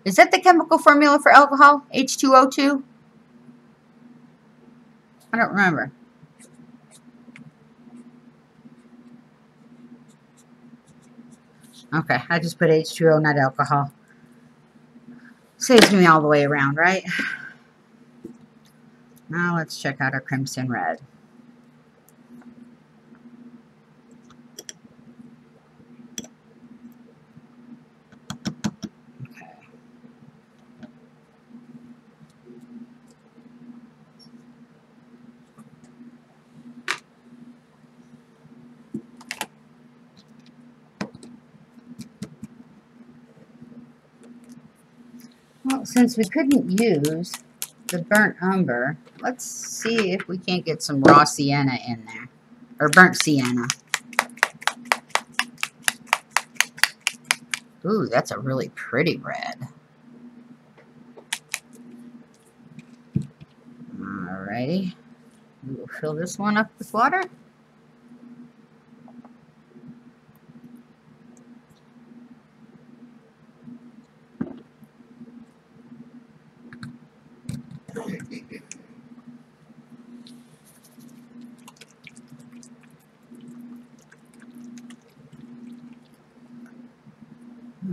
Is that the chemical formula for alcohol? H2O2? I don't remember. Okay, I just put H2O, not alcohol. Saves me all the way around, right? Now let's check out our crimson red. Well, since we couldn't use the burnt umber, let's see if we can't get some raw sienna in there. Or burnt sienna. Ooh, that's a really pretty red. Alrighty. We will fill this one up with water.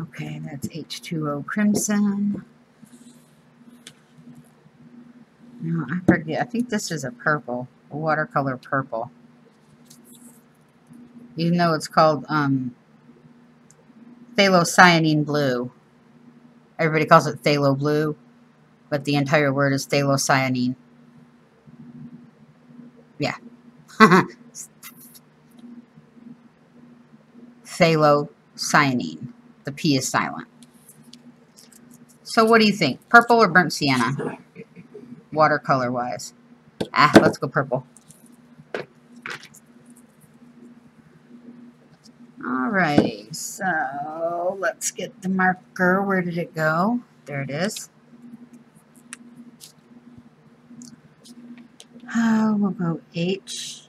Okay, that's H2O crimson. No, I forget. I think this is a purple, a watercolor purple. Even though it's called phthalocyanine blue. Everybody calls it phthalo blue, but the entire word is phthalocyanine. Yeah. Phthalocyanine. The P is silent. So what do you think? Purple or burnt sienna? Watercolor wise. Let's go purple. Alrighty, so let's get the marker. Where did it go? There it is. We'll go H2O.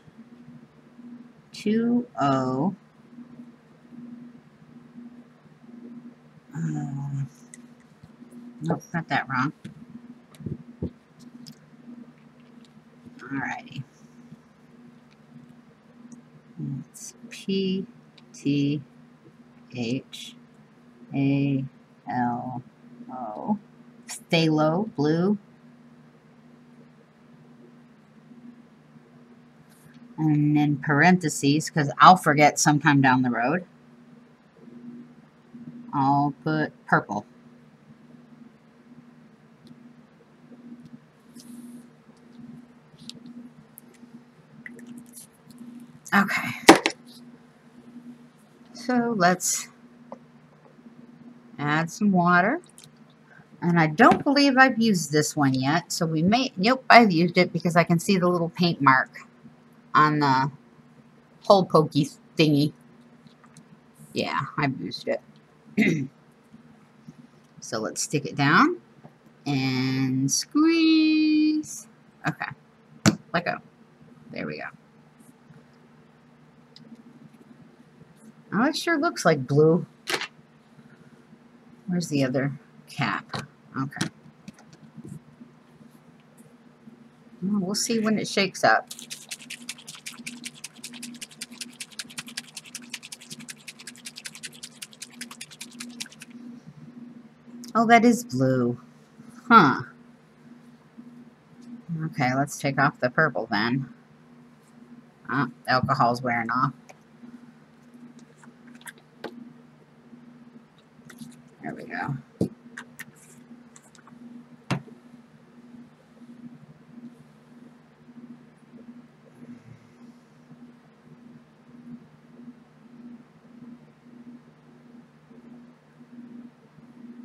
2O. Nope, got that wrong. Alrighty. It's PTHALO. Phthalo, blue. And in parentheses, because I'll forget sometime down the road, I'll put purple. Okay. So let's add some water. And I don't believe I've used this one yet, so we may, nope, I've used it because I can see the little paint mark on the hole pokey thingy. Yeah, I've used it. So let's stick it down and squeeze. Okay, let go. There we go. Oh, it sure looks like blue. Where's the other cap? Okay. Well, we'll see when it shakes up. Oh, that is blue. Huh. Okay, let's take off the purple then. Oh, alcohol's wearing off. There we go.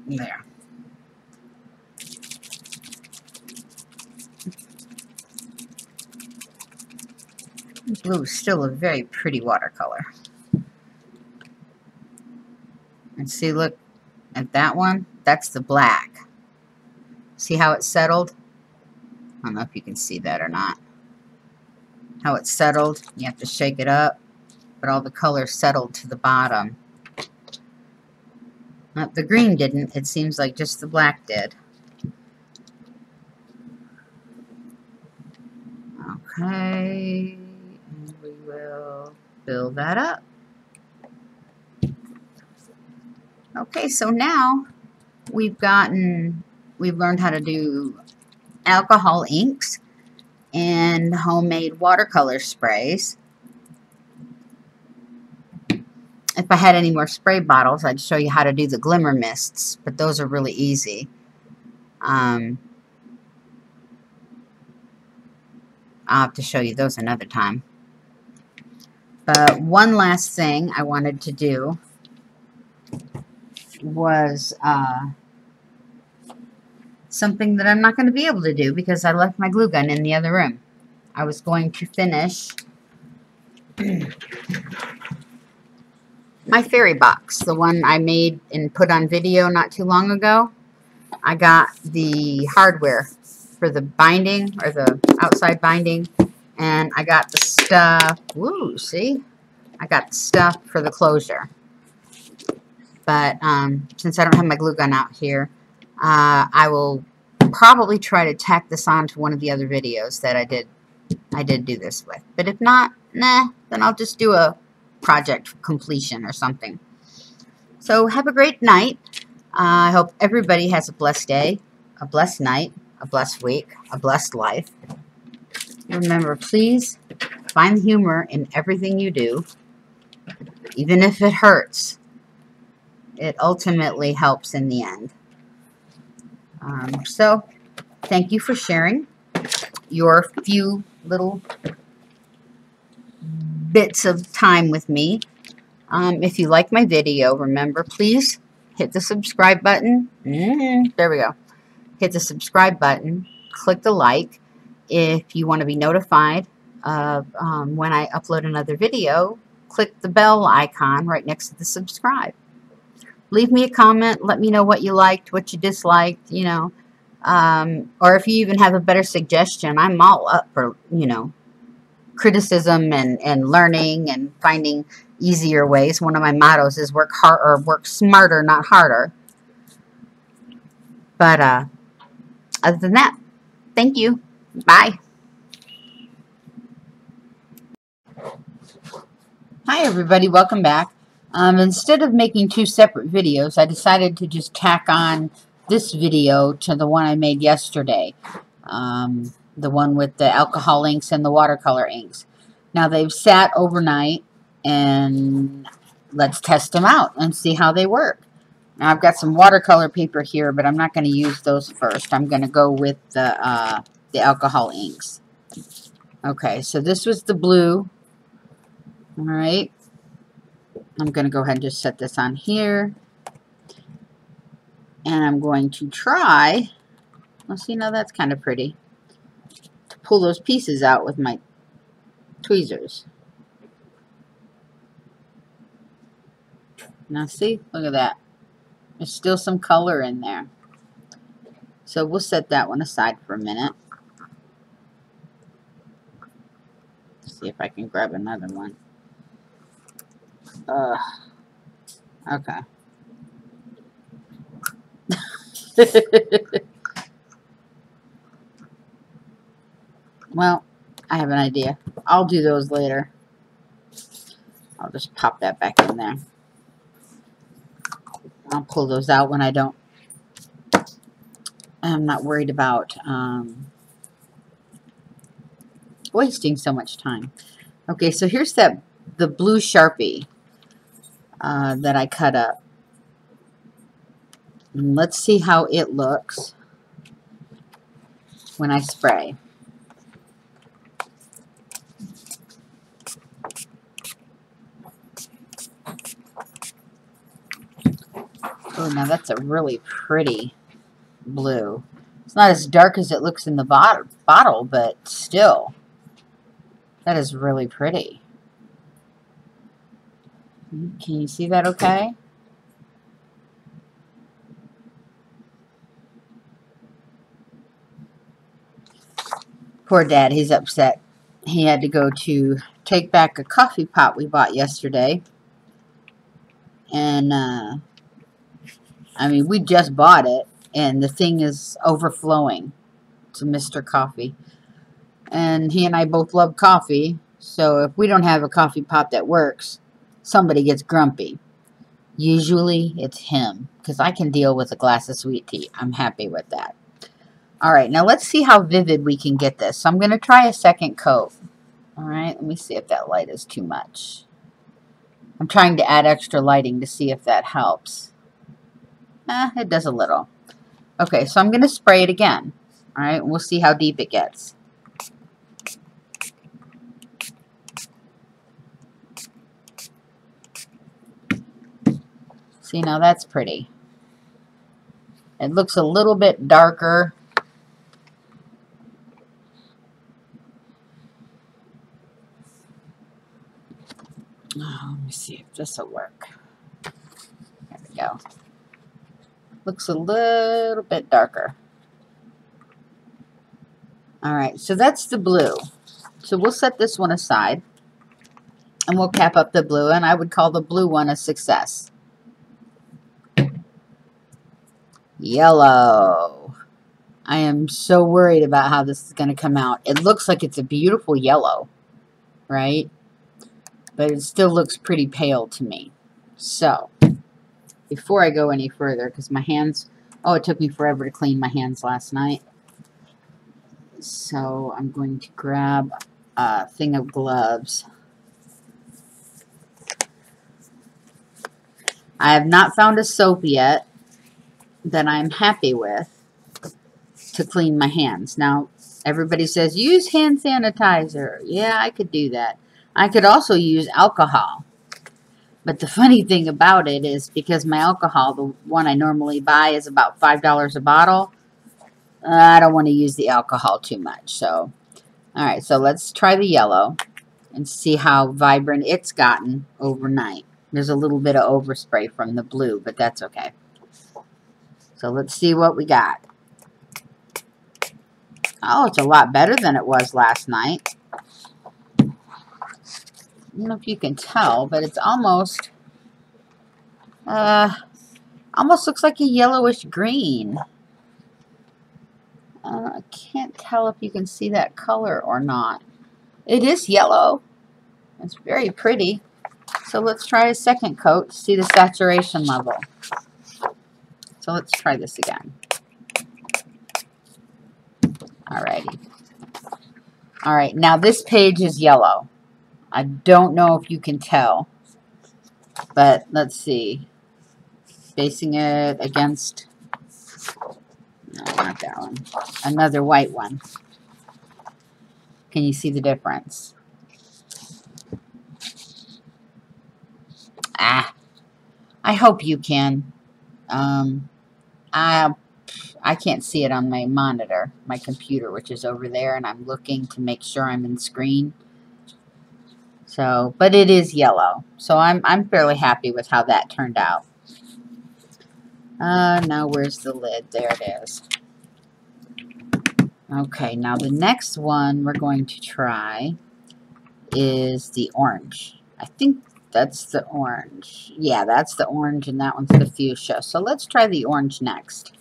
There. Blue is still a very pretty watercolor. And see, look at that one. That's the black. See how it's settled? I don't know if you can see that or not. How it's settled. You have to shake it up, but all the color settled to the bottom. The green didn't. It seems like just the black did. Okay. And we will fill that up. Okay, so now we've learned how to do alcohol inks and homemade watercolor sprays. If I had any more spray bottles, I'd show you how to do the glimmer mists, but those are really easy. I'll have to show you those another time. But one last thing I wanted to do was something that I'm not going to be able to do because I left my glue gun in the other room. I was going to finish my fairy box, the one I made and put on video not too long ago. I got the hardware for the binding, or the outside binding, and I got the stuff, woo, see? I got the stuff for the closure. But since I don't have my glue gun out here, I will probably try to tack this on to one of the other videos that I did do this with. But if not, nah, then I'll just do a project completion or something. So have a great night. I hope everybody has a blessed day, a blessed night, a blessed week, a blessed life. Remember, please find the humor in everything you do, even if it hurts. It ultimately helps in the end. So thank you for sharing your few little bits of time with me. If you like my video, remember, please hit the subscribe button. There we go. Hit the subscribe button. Click the like. If you want to be notified of when I upload another video, click the bell icon right next to the subscribe. Leave me a comment. Let me know what you liked, what you disliked, you know. Or if you even have a better suggestion, I'm all up for, you know, criticism and learning and finding easier ways. One of my mottos is work hard or work smarter, not harder. But other than that, thank you. Bye. Hi everybody, welcome back. Instead of making two separate videos, I decided to just tack on this video to the one I made yesterday. The one with the alcohol inks and the watercolor inks. Now they've sat overnight, and let's test them out and see how they work. Now I've got some watercolor paper here, but I'm not going to use those first. I'm going to go with the alcohol inks. Okay, so this was the blue. All right. I'm going to go ahead and just set this on here. And I'm going to try, well, see, now that's kind of pretty, to pull those pieces out with my tweezers. Now see, look at that. There's still some color in there. So we'll set that one aside for a minute. See if I can grab another one. Okay. Well, I have an idea. I'll do those later. I'll just pop that back in there. I'll pull those out when I don't. I'm not worried about wasting so much time. Okay, so here's the blue Sharpie that I cut up. And let's see how it looks when I spray. Oh, now that's a really pretty blue. It's not as dark as it looks in the bottle, but still, that is really pretty. Can you see that okay? Poor Dad, he's upset. He had to go to take back a coffee pot we bought yesterday. And, I mean, we just bought it, and the thing is overflowing. It's a Mr. Coffee. And he and I both love coffee, so if we don't have a coffee pot that works, somebody gets grumpy. Usually, it's him, because I can deal with a glass of sweet tea. I'm happy with that. Alright, now let's see how vivid we can get this. So I'm going to try a second coat. Alright, let me see if that light is too much. I'm trying to add extra lighting to see if that helps. It does a little. Okay, so I'm going to spray it again. Alright, we'll see how deep it gets. See, now that's pretty. It looks a little bit darker. Oh, let me see if this will work. There we go. Looks a little bit darker. Alright, so that's the blue. So we'll set this one aside. And we'll cap up the blue. And I would call the blue one a success. Yellow. I am so worried about how this is going to come out. It looks like it's a beautiful yellow. Right? But it still looks pretty pale to me. So, before I go any further, because my hands, oh, it took me forever to clean my hands last night. So, I'm going to grab a thing of gloves. I have not found a soap yet that I'm happy with to clean my hands. Now, everybody says, use hand sanitizer. Yeah, I could do that. I could also use alcohol. But the funny thing about it is because my alcohol, the one I normally buy, is about $5 a bottle. I don't want to use the alcohol too much. So, alright, so let's try the yellow and see how vibrant it's gotten overnight. There's a little bit of overspray from the blue, but that's okay. So let's see what we got. Oh, it's a lot better than it was last night. don't know if you can tell, but it's almost looks like a yellowish green. I can't tell if you can see that color or not. It is yellow. It's very pretty. So let's try a second coat to see the saturation level. So let's try this again. Alrighty. Alright, now this page is yellow. I don't know if you can tell, but let's see. Facing it against, no, not that one, another white one. Can you see the difference? I hope you can. I can't see it on my monitor, my computer, which is over there, and I'm looking to make sure I'm in screen. So, but it is yellow. So I'm fairly happy with how that turned out. Now where's the lid? There it is. Okay, now the next one we're going to try is the orange. I think that's the orange. Yeah, that's the orange, and that one's the fuchsia. So let's try the orange next.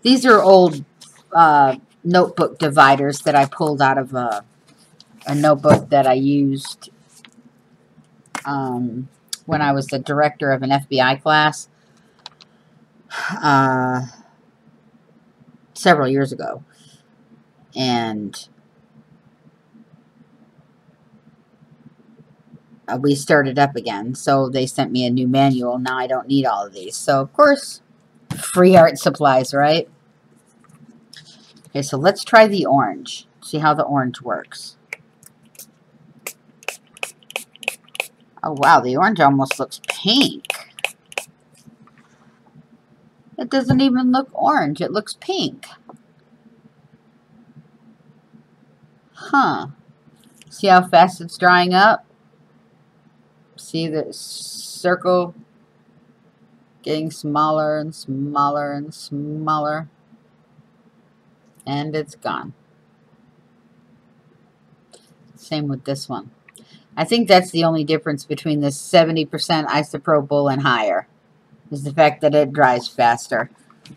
These are old notebook dividers that I pulled out of a notebook that I used when I was the director of an FBI class several years ago. And we started up again, so they sent me a new manual. Now I don't need all of these. So, of course, free art supplies, right? Okay, so let's try the orange. See how the orange works. Oh, wow, the orange almost looks pink. It doesn't even look orange. It looks pink. Huh. See how fast it's drying up? See the circle getting smaller and smaller and smaller. And it's gone. Same with this one. I think that's the only difference between this 70% isopropyl and higher, is the fact that it dries faster.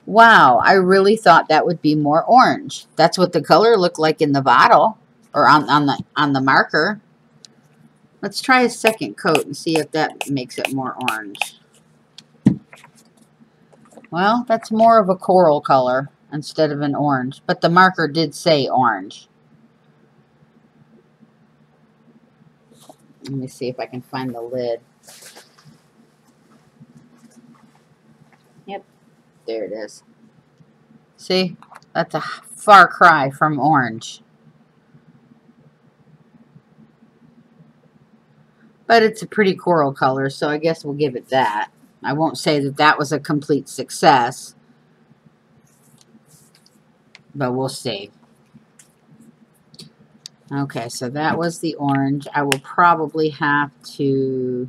Wow, I really thought that would be more orange. That's what the color looked like in the bottle, or on the marker. Let's try a second coat and see if that makes it more orange. Well, that's more of a coral color instead of an orange, but the marker did say orange. Let me see if I can find the lid. Yep, there it is. See, that's a far cry from orange. But it's a pretty coral color, so I guess we'll give it that. I won't say that that was a complete success, but we'll see. Okay, so that was the orange. I will probably have to,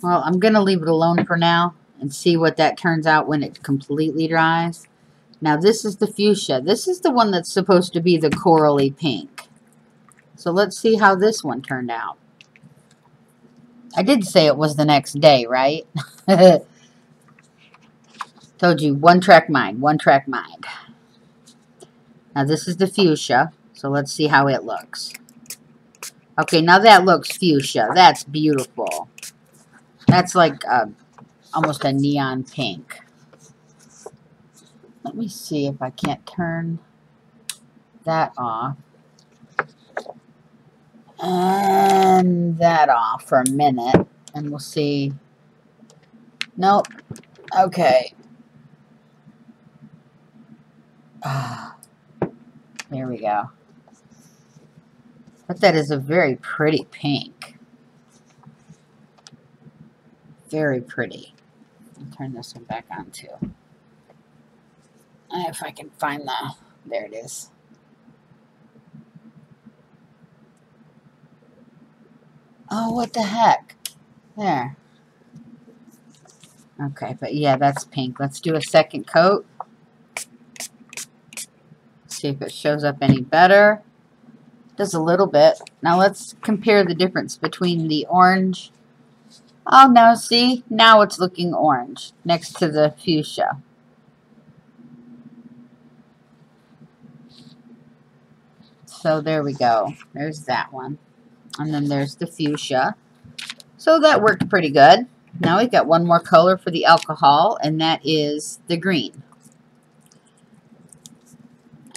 well, I'm going to leave it alone for now and see what that turns out when it completely dries. Now, this is the fuchsia. This is the one that's supposed to be the corally pink. So let's see how this one turned out. I did say it was the next day, right? Told you, one track mind, one track mind. Now, this is the fuchsia. So let's see how it looks. Okay, now that looks fuchsia. That's beautiful. That's like almost a neon pink. Let me see if I can't turn that off. And that off for a minute. And we'll see. Nope. Okay. There we go. But that is a very pretty pink. Very pretty. I'll turn this one back on too. If I can find the... There it is. Oh, what the heck? There. Okay, but yeah, that's pink. Let's do a second coat. See if it shows up any better. Does a little bit. Now let's compare the difference between the orange. Oh, now see? Now it's looking orange next to the fuchsia. So there we go. There's that one. And then there's the fuchsia. So that worked pretty good. Now we've got one more color for the alcohol, and that is the green.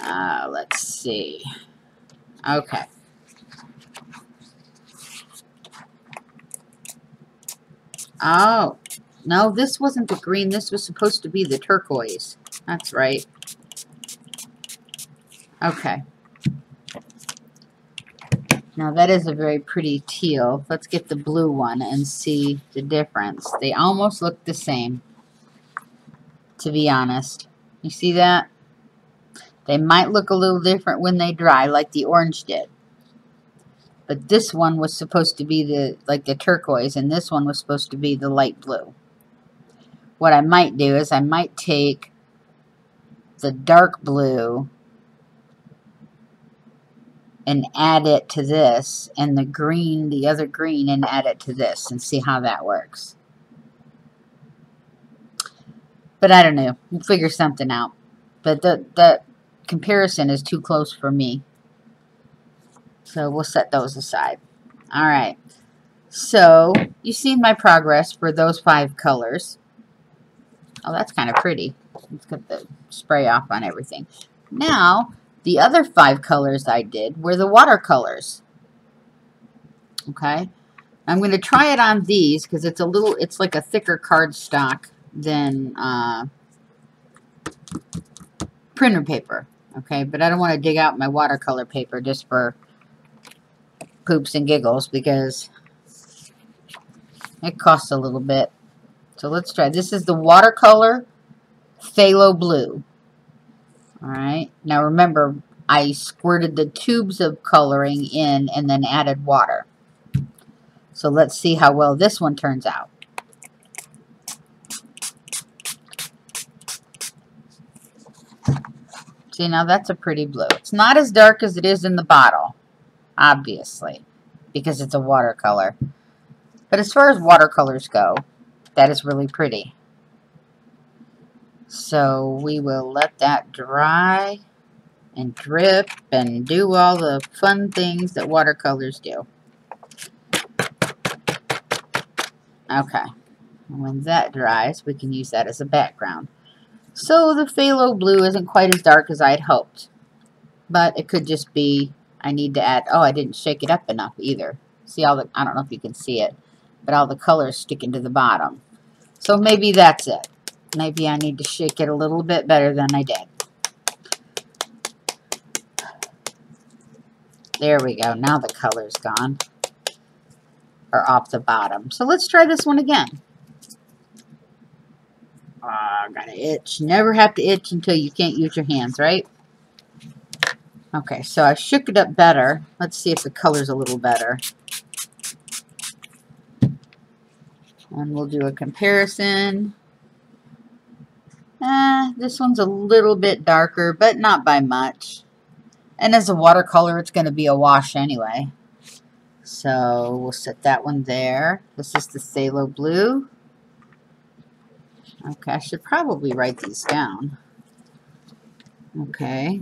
Let's see. Okay. Oh, no, this wasn't the green. This was supposed to be the turquoise. That's right. Okay. Now that is a very pretty teal. Let's get the blue one and see the difference. They almost look the same, to be honest. You see that? They might look a little different when they dry, like the orange did. But this one was supposed to be the turquoise, and this one was supposed to be the light blue. What I might do is I might take the dark blue and add it to this, and the green, the other green, and add it to this, and see how that works. But I don't know. We'll figure something out. But the comparison is too close for me. So we'll set those aside. Alright. So, you've seen my progress for those 5 colors. Oh, that's kind of pretty. Let's get the spray off on everything. Now, the other 5 colors I did were the watercolors. Okay. I'm going to try it on these because it's like a thicker cardstock than printer paper. Okay, but I don't want to dig out my watercolor paper just for poops and giggles because it costs a little bit. So let's try. This is the watercolor phthalo blue. Alright, now remember, I squirted the tubes of coloring in and then added water. So let's see how well this one turns out. See, now that's a pretty blue. It's not as dark as it is in the bottle, obviously, because it's a watercolor. But as far as watercolors go, that is really pretty. So we will let that dry and drip and do all the fun things that watercolors do. Okay. When that dries, we can use that as a background. So the phthalo blue isn't quite as dark as I had hoped. But it could just be, I need to add, oh, I didn't shake it up enough either. See all the, I don't know if you can see it, but all the colors sticking to the bottom. So maybe that's it. Maybe I need to shake it a little bit better than I did. There we go. Now the color's gone. Or off the bottom. So let's try this one again. I gotta itch. Never have to itch until you can't use your hands, right? Okay, so I shook it up better. Let's see if the color's a little better. And we'll do a comparison. This one's a little bit darker, but not by much. And as a watercolor, it's going to be a wash anyway. So we'll set that one there. This is the phthalo blue. Okay, I should probably write these down. Okay.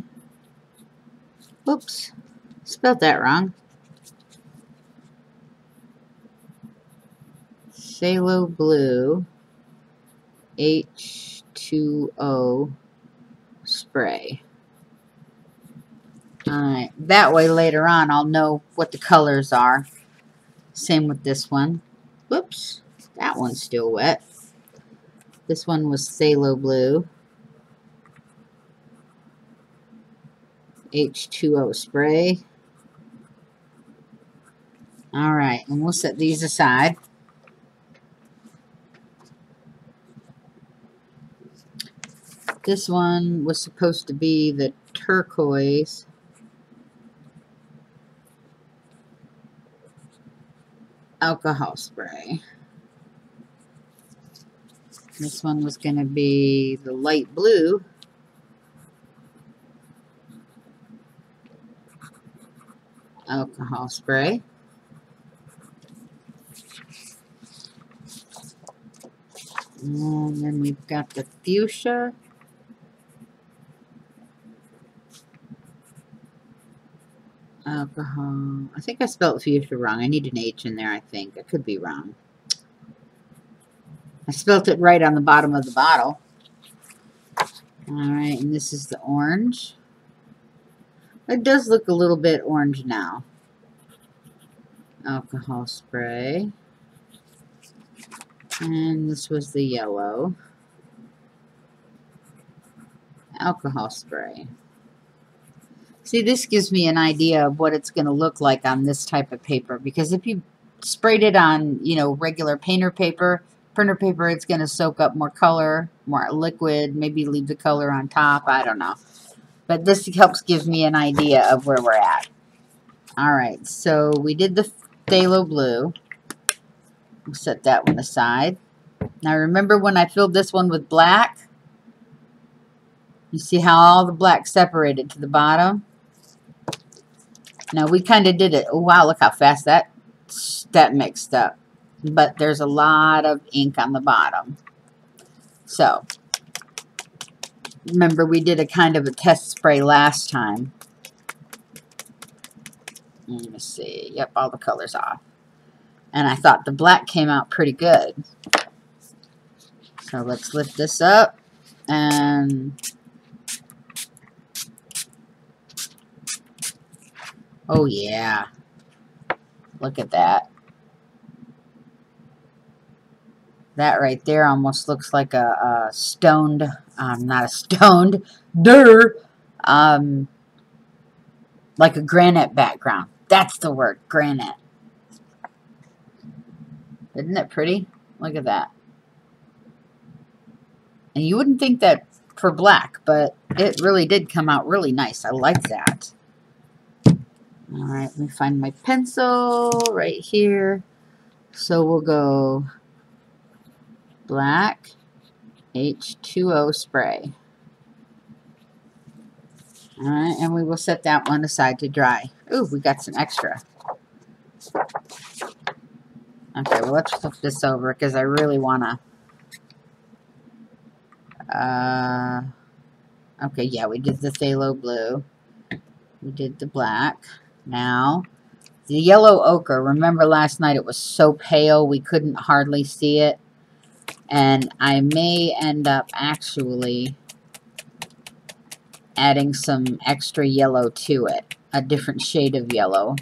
Oops, spelled that wrong. Phthalo blue H2O spray. Alright, that way later on I'll know what the colors are. Same with this one. Whoops, that one's still wet. This one was phthalo blue H2O spray. Alright, and we'll set these aside. This one was supposed to be the turquoise alcohol spray. This one was going to be the light blue alcohol spray. And then we've got the fuchsia. Alcohol. I think I spelled fuchsia wrong. I need an H in there, I think. I could be wrong. I spelled it right on the bottom of the bottle. Alright, and this is the orange. It does look a little bit orange now. Alcohol spray. And this was the yellow. Alcohol spray. See, this gives me an idea of what it's going to look like on this type of paper. Because if you sprayed it on, you know, regular printer paper, it's going to soak up more color, more liquid, maybe leave the color on top. I don't know. But this helps give me an idea of where we're at. Alright, so we did the phthalo blue. We'll set that one aside. Now remember when I filled this one with black? You see how all the black separated to the bottom? Now we kind of did it. Oh wow, look how fast that mixed up. But there's a lot of ink on the bottom. So, remember we did a kind of a test spray last time. Let me see. Yep, all the colors off. And I thought the black came out pretty good. So let's lift this up and oh yeah, look at that. That right there almost looks like a stoned, not a stoned, like a granite background. That's the word, granite. Isn't it pretty? Look at that. And you wouldn't think that for black, but it really did come out really nice. I like that. Alright, let me find my pencil right here. So we'll go black H2O spray. Alright, and we will set that one aside to dry. Ooh, we got some extra. Okay, well let's flip this over because I really want to... okay, yeah, we did the phthalo blue. We did the black. Now, the yellow ochre. Remember last night it was so pale we couldn't hardly see it. And I may end up actually adding some extra yellow to it. A different shade of yellow.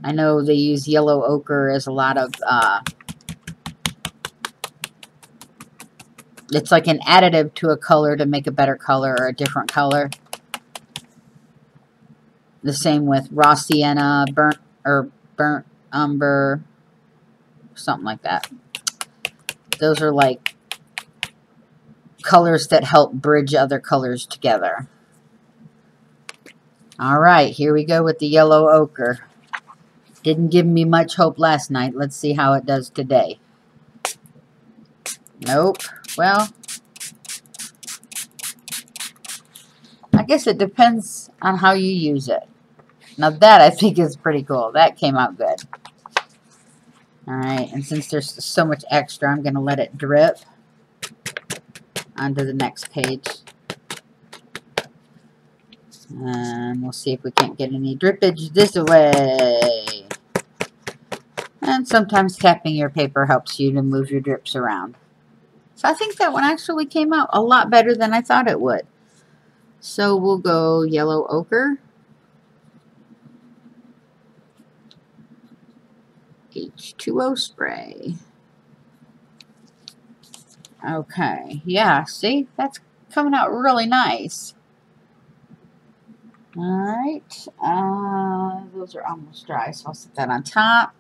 I know they use yellow ochre as a lot of... it's like an additive to a color to make a better color or a different color. The same with raw sienna, burnt umber, something like that. Those are like colors that help bridge other colors together. Alright, here we go with the yellow ochre. Didn't give me much hope last night. Let's see how it does today. Nope. Well, I guess it depends on how you use it. Now that I think is pretty cool. That came out good. Alright, and since there's so much extra, I'm going to let it drip onto the next page. And we'll see if we can't get any drippage this way. And sometimes tapping your paper helps you to move your drips around. So I think that one actually came out a lot better than I thought it would. So we'll go yellow ochre. H2O spray. Okay, yeah, see? That's coming out really nice. Alright, those are almost dry, so I'll set that on top.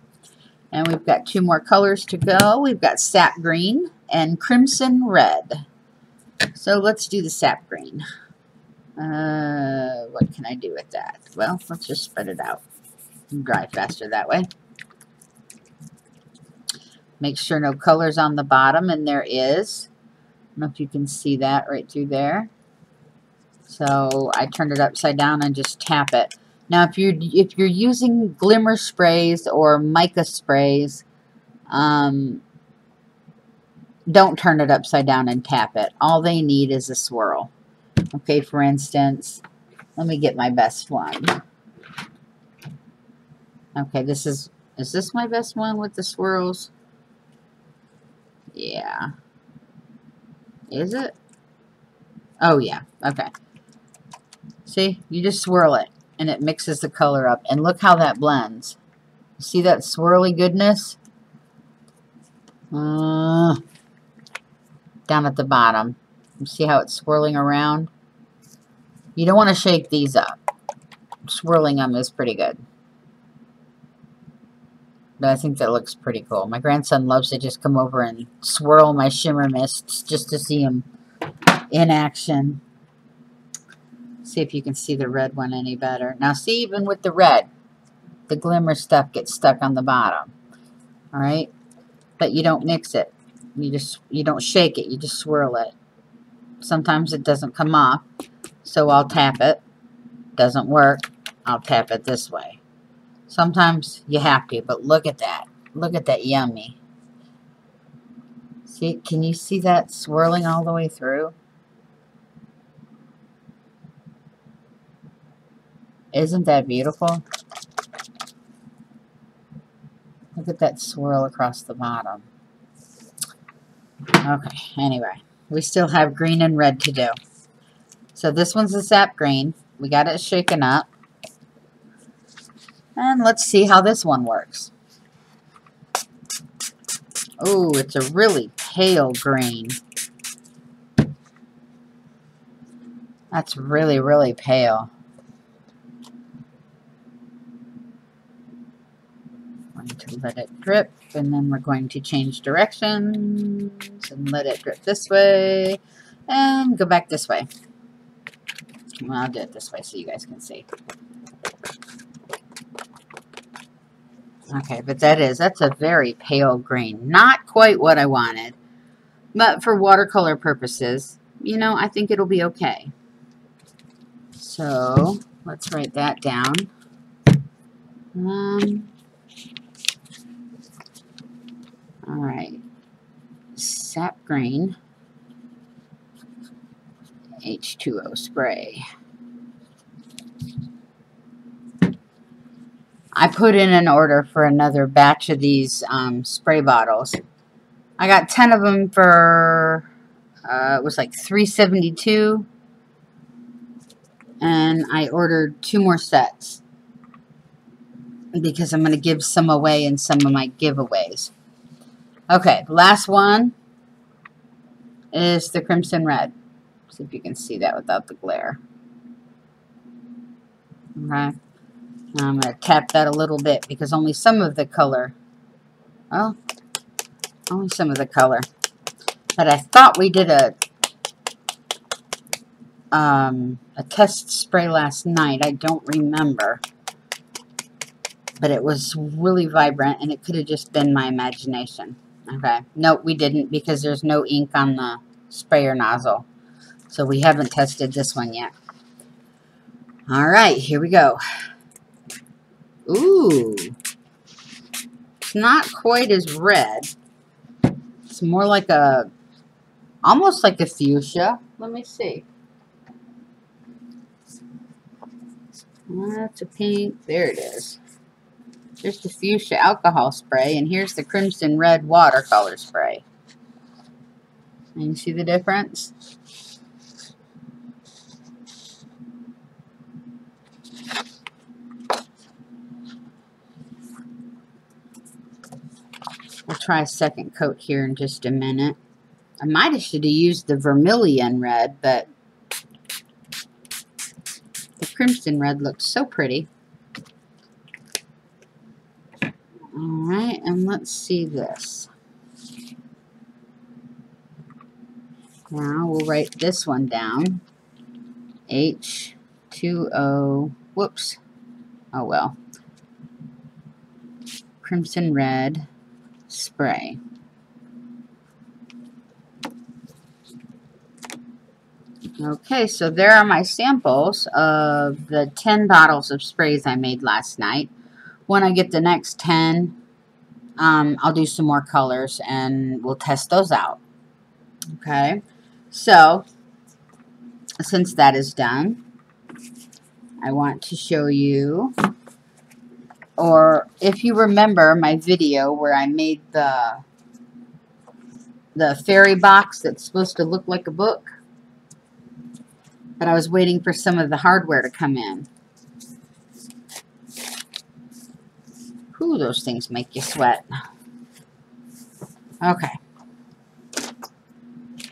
And we've got two more colors to go. We've got sap green and crimson red. So let's do the sap green. What can I do with that? Well, let's just spread it out. Dry faster that way. Make sure no color's on the bottom, and there is. I don't know if you can see that right through there. So I turned it upside down and just tap it. Now, if you're using glimmer sprays or mica sprays, don't turn it upside down and tap it. All they need is a swirl. Okay, for instance, let me get my best one. Okay, is this my best one with the swirls? Yeah. Is it? Oh, yeah. Okay. See, you just swirl it, and it mixes the color up. And look how that blends. See that swirly goodness? Down at the bottom. You see how it's swirling around? You don't want to shake these up. Swirling them is pretty good. But I think that looks pretty cool. My grandson loves to just come over and swirl my shimmer mists just to see them in action. See if you can see the red one any better. Now see, even with the red, the glimmer stuff gets stuck on the bottom. Alright? But you don't mix it. You don't shake it. You just swirl it. Sometimes it doesn't come off. So I'll tap it. Doesn't work. I'll tap it this way. Sometimes you have to, but look at that. Look at that yummy. See, can you see that swirling all the way through? Isn't that beautiful? Look at that swirl across the bottom. Okay, anyway. We still have green and red to do. So this one's a sap green. We got it shaken up. And let's see how this one works. Oh, it's a really pale green. That's really, really pale. I'm going to let it drip, and then we're going to change directions and let it drip this way and go back this way. Well, I'll do it this way so you guys can see. Okay, but that's a very pale green. Not quite what I wanted. But for watercolor purposes, you know, I think it'll be okay. So, let's write that down. Alright. Sap green. H2O spray. I put in an order for another batch of these spray bottles. I got 10 of them for, it was like $3.72. And I ordered 2 more sets. Because I'm going to give some away in some of my giveaways. Okay, the last one is the crimson red. See if you can see that without the glare. Okay. Now I'm going to tap that a little bit because only some of the color, well, only some of the color. But I thought we did a test spray last night. I don't remember. But it was really vibrant and it could have just been my imagination. Okay. Nope, we didn't because there's no ink on the sprayer nozzle. So we haven't tested this one yet. Alright, here we go. Ooh. It's not quite as red. It's more like almost like a fuchsia. Let me see. That's a pink. There it is. There's the fuchsia alcohol spray, and here's the crimson red watercolor spray. And you see the difference? We'll try a second coat here in just a minute. I might have should have used the vermilion red, but the crimson red looks so pretty. Alright, and let's see this. Now we'll write this one down. H2O, whoops, oh well. Crimson red spray. Okay, so there are my samples of the 10 bottles of sprays I made last night. When I get the next 10, I'll do some more colors and we'll test those out. Okay, so since that is done, I want to show you, or if you remember my video where I made the fairy box that's supposed to look like a book, but I was waiting for some of the hardware to come in. Ooh, those things make you sweat. Okay.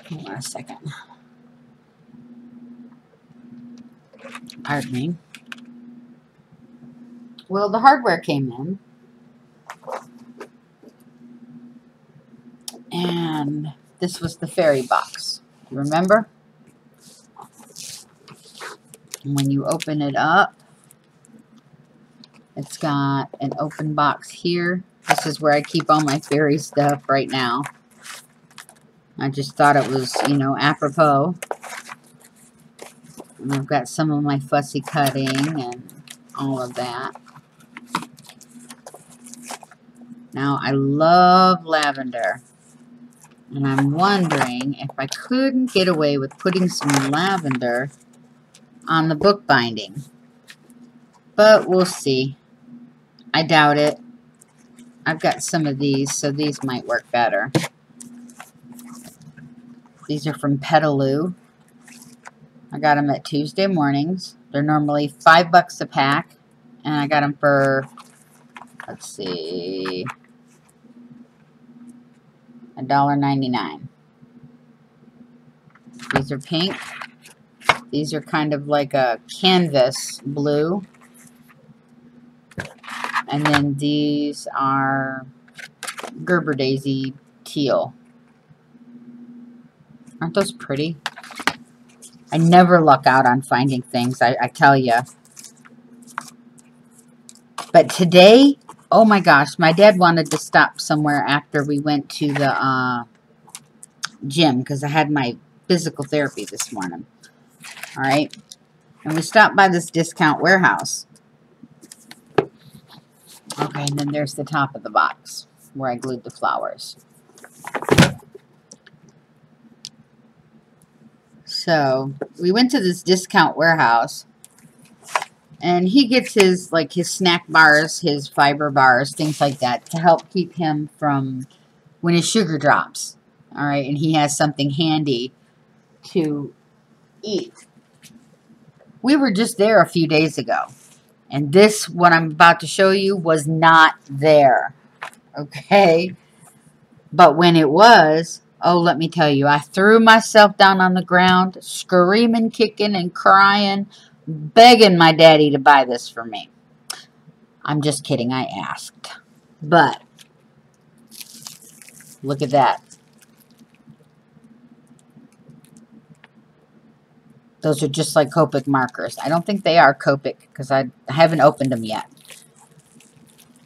Hold on a second. Pardon me. Well, the hardware came in. And this was the fairy box. Remember? And when you open it up, it's got an open box here. This is where I keep all my fairy stuff right now. I just thought it was, you know, apropos. And I've got some of my fussy cutting and all of that. Now, I love lavender. And I'm wondering if I couldn't get away with putting some lavender on the book binding. But we'll see. I doubt it. I've got some of these, so these might work better. These are from Petaloo. I got them at Tuesday mornings. They're normally $5 a pack. And I got them for, let's see, $1.99. These are pink. These are kind of like a canvas blue. And then these are Gerber Daisy teal. Aren't those pretty? I never luck out on finding things, I tell you. But today, oh my gosh, my dad wanted to stop somewhere after we went to the gym because I had my physical therapy this morning. All right. And we stopped by this discount warehouse. Okay, and then there's the top of the box where I glued the flowers. So we went to this discount warehouse, and he gets his snack bars, his fiber bars, things like that to help keep him from when his sugar drops. All right, and he has something handy to eat. We were just there a few days ago, and this, what I'm about to show you, was not there. Okay, but when it was, oh, let me tell you, I threw myself down on the ground, screaming, kicking, and crying, begging my daddy to buy this for me. I'm just kidding, I asked. But, look at that. Those are just like Copic markers. I don't think they are Copic because I haven't opened them yet.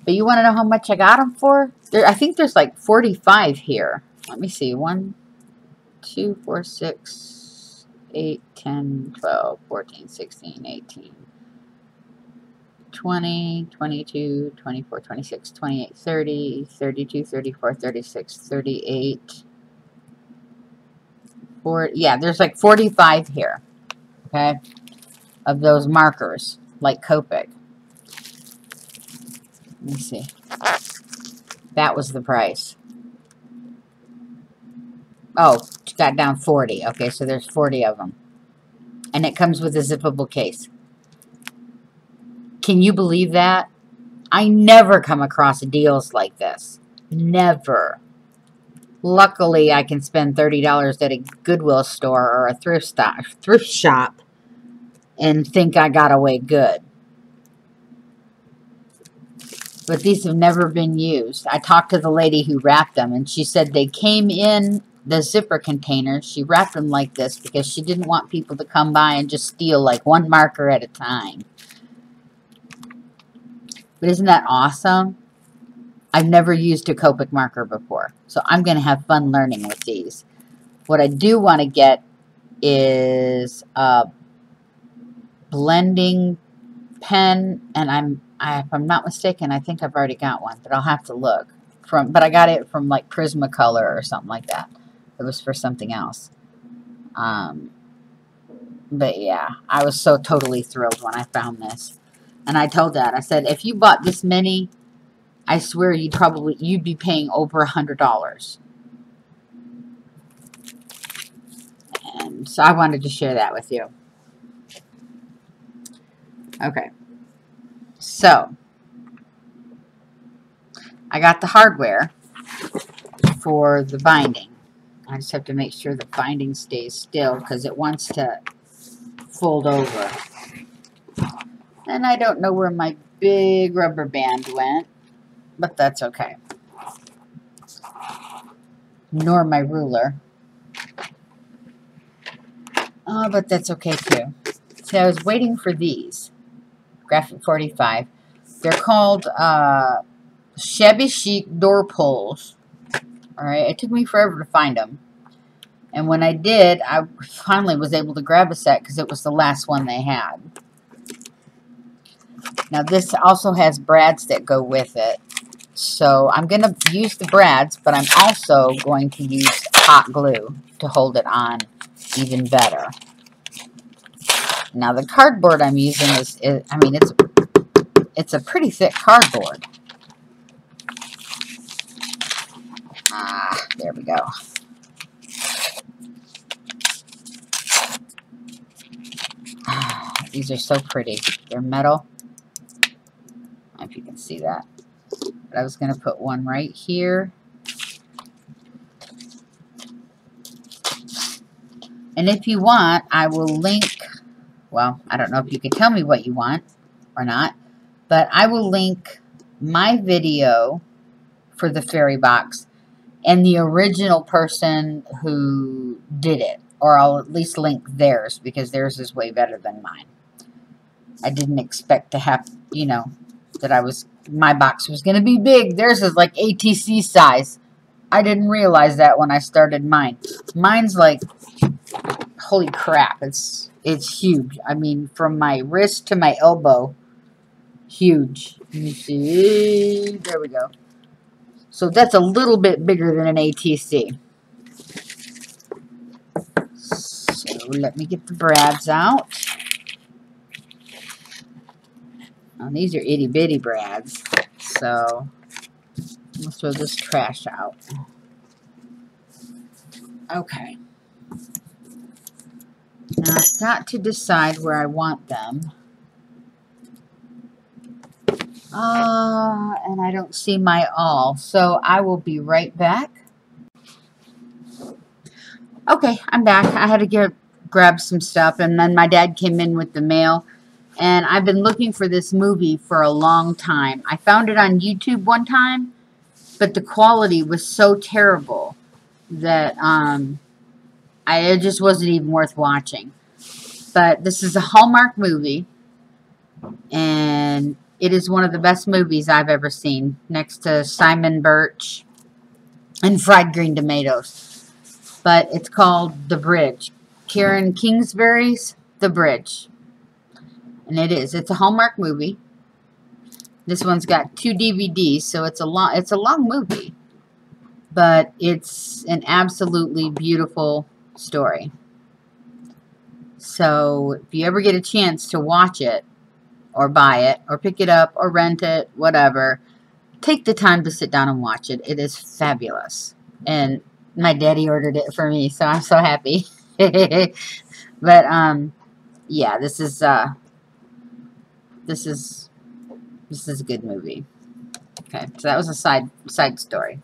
But you want to know how much I got them for? I think there's like 45 here. Let me see. 1, 2, 4, 6, 8, 10, 12, 14, 16, 18, 20, 22, 24, 26, 28, 30, 32, 34, 36, 38, 40. Yeah, there's like 45 here. Okay? Of those markers, like Copic. Let me see. That was the price. Oh, got down 40. Okay, so there's 40 of them. And it comes with a zippable case. Can you believe that? I never come across deals like this. Never. Luckily, I can spend $30 at a Goodwill store or a thrift shop and think I got away good. But these have never been used. I talked to the lady who wrapped them, and she said they came in the zipper containers. She wrapped them like this because she didn't want people to come by and just steal like one marker at a time. But isn't that awesome? I've never used a Copic marker before, so I'm going to have fun learning with these. What I do want to get is a blending pen, and if I'm not mistaken, I think I've already got one, but I'll have to look. But I got it from like Prismacolor or something like that. It was for something else. But yeah, I was so totally thrilled when I found this. And I told Dad, I said, if you bought this many, I swear you'd be paying over $100. And so I wanted to share that with you. Okay. So, I got the hardware for the binding. I just have to make sure the binding stays still because it wants to fold over. And I don't know where my big rubber band went, but that's okay. Nor my ruler. Oh, but that's okay too. See, I was waiting for these. Graphic 45. They're called shabby chic door pulls. Alright, it took me forever to find them. And when I did, I finally was able to grab a set because it was the last one they had. Now this also has brads that go with it. So I'm going to use the brads, but I'm also going to use hot glue to hold it on even better. Now the cardboard I'm using it's a pretty thick cardboard. There we go. These are so pretty. They're metal. I don't know if you can see that. But I was going to put one right here. And if you want, I will link, well, I don't know if you can tell me what you want or not, but I will link my video for the fairy box and the original person who did it. Or I'll at least link theirs because theirs is way better than mine. I didn't expect to have, you know, that my box was going to be big. Theirs is like ATC size. I didn't realize that when I started mine. Mine's like, holy crap, it's huge. I mean, from my wrist to my elbow, huge. Let me see. There we go. So that's a little bit bigger than an ATC. So let me get the brads out. Oh, these are itty bitty brads. So let's throw this trash out. Okay. Now I've got to decide where I want them. And I don't see my awl, so I will be right back. Okay, I'm back. I had to grab some stuff, and then my dad came in with the mail. And I've been looking for this movie for a long time. I found it on YouTube one time, but the quality was so terrible that it just wasn't even worth watching. But this is a Hallmark movie, and it is one of the best movies I've ever seen, next to Simon Birch and Fried Green Tomatoes. But it's called The Bridge. Karen Kingsbury's The Bridge. And it's a Hallmark movie. This one's got 2 DVDs, so it's a long movie. But it's an absolutely beautiful story. So if you ever get a chance to watch it, or buy it, or pick it up, or rent it, whatever, take the time to sit down and watch it. It is fabulous. And my daddy ordered it for me, so I'm so happy. But yeah, this is a good movie. Okay, so that was a side story.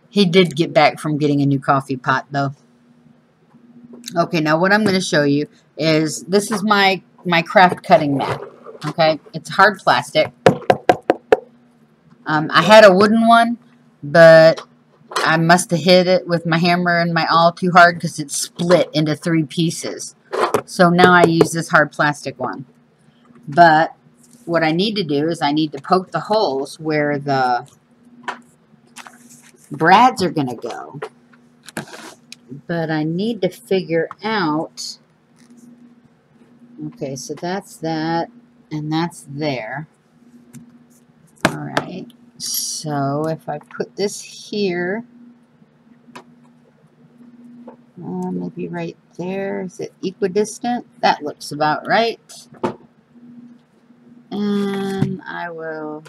He did get back from getting a new coffee pot, though. Okay, now what I'm going to show you is, this is my craft cutting mat. Okay, it's hard plastic. I had a wooden one, but I must have hit it with my hammer and my awl too hard because it split into 3 pieces. So now I use this hard plastic one. But what I need to do is I need to poke the holes where the brads are going to go. But I need to figure out, okay, so that's that, and that's there. All right, so if I put this here, maybe right there, is it equidistant? That looks about right. And I will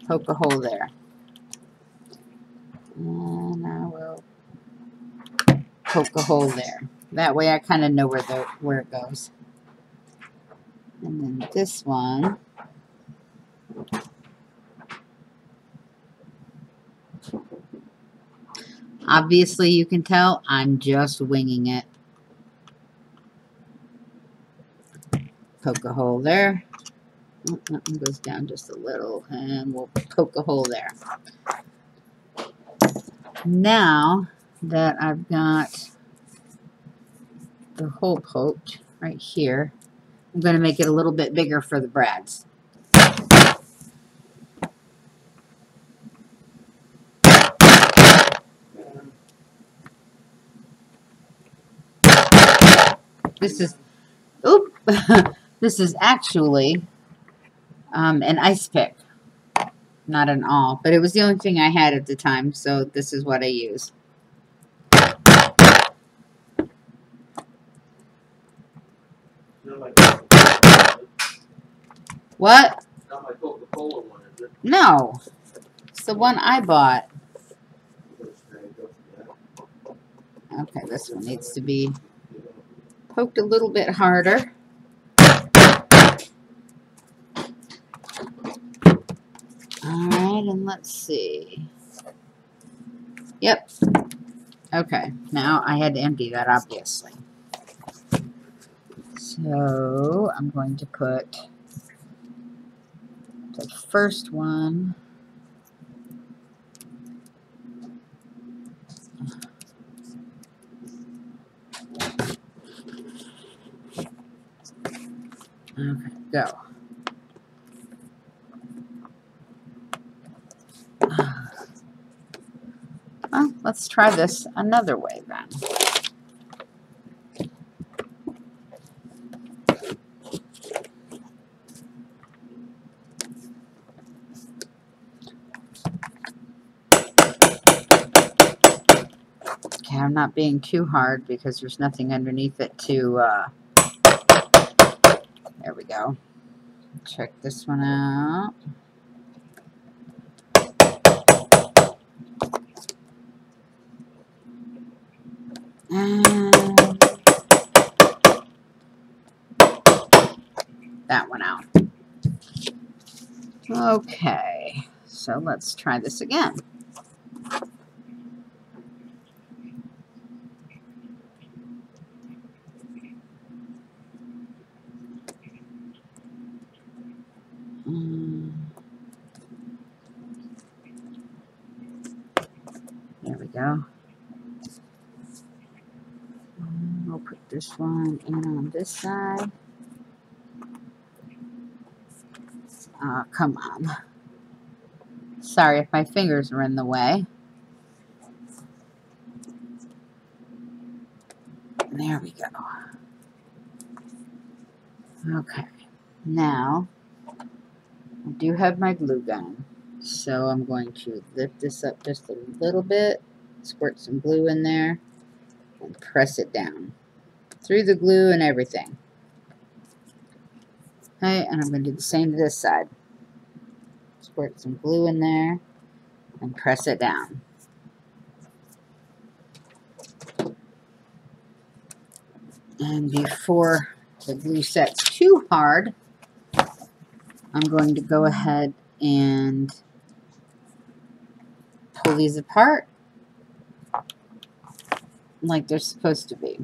poke a hole there. And I will poke a hole there. That way I kind of know where it goes. And then this one, obviously you can tell I'm just winging it. Poke a hole there. Oh, that one goes down just a little, and we'll poke a hole there. Now that I've got the hole poked right here, I'm going to make it a little bit bigger for the brads. This is, oop, this is actually an ice pick, not an awl, but it was the only thing I had at the time, so this is what I use. What? Not my Coca-Cola one, is it? No, it's the one I bought. Okay, this one needs to be poked a little bit harder. Alright, and let's see. Yep. Okay, now I had to empty that, obviously. So, I'm going to put the first one okay, go. Well, let's try this another way then. Okay, I'm not being too hard because there's nothing underneath it to, there we go. Check this one out. And that one out. Okay, so let's try this again. There we go. We'll put this one in on this side. Come on. Sorry if my fingers are in the way. There we go. Okay. Now, I do have my glue gun. So I'm going to lift this up just a little bit, squirt some glue in there, and press it down through the glue and everything. Okay, and I'm going to do the same to this side. Squirt some glue in there and press it down. And before the glue sets too hard, I'm going to go ahead and pull these apart like they're supposed to be.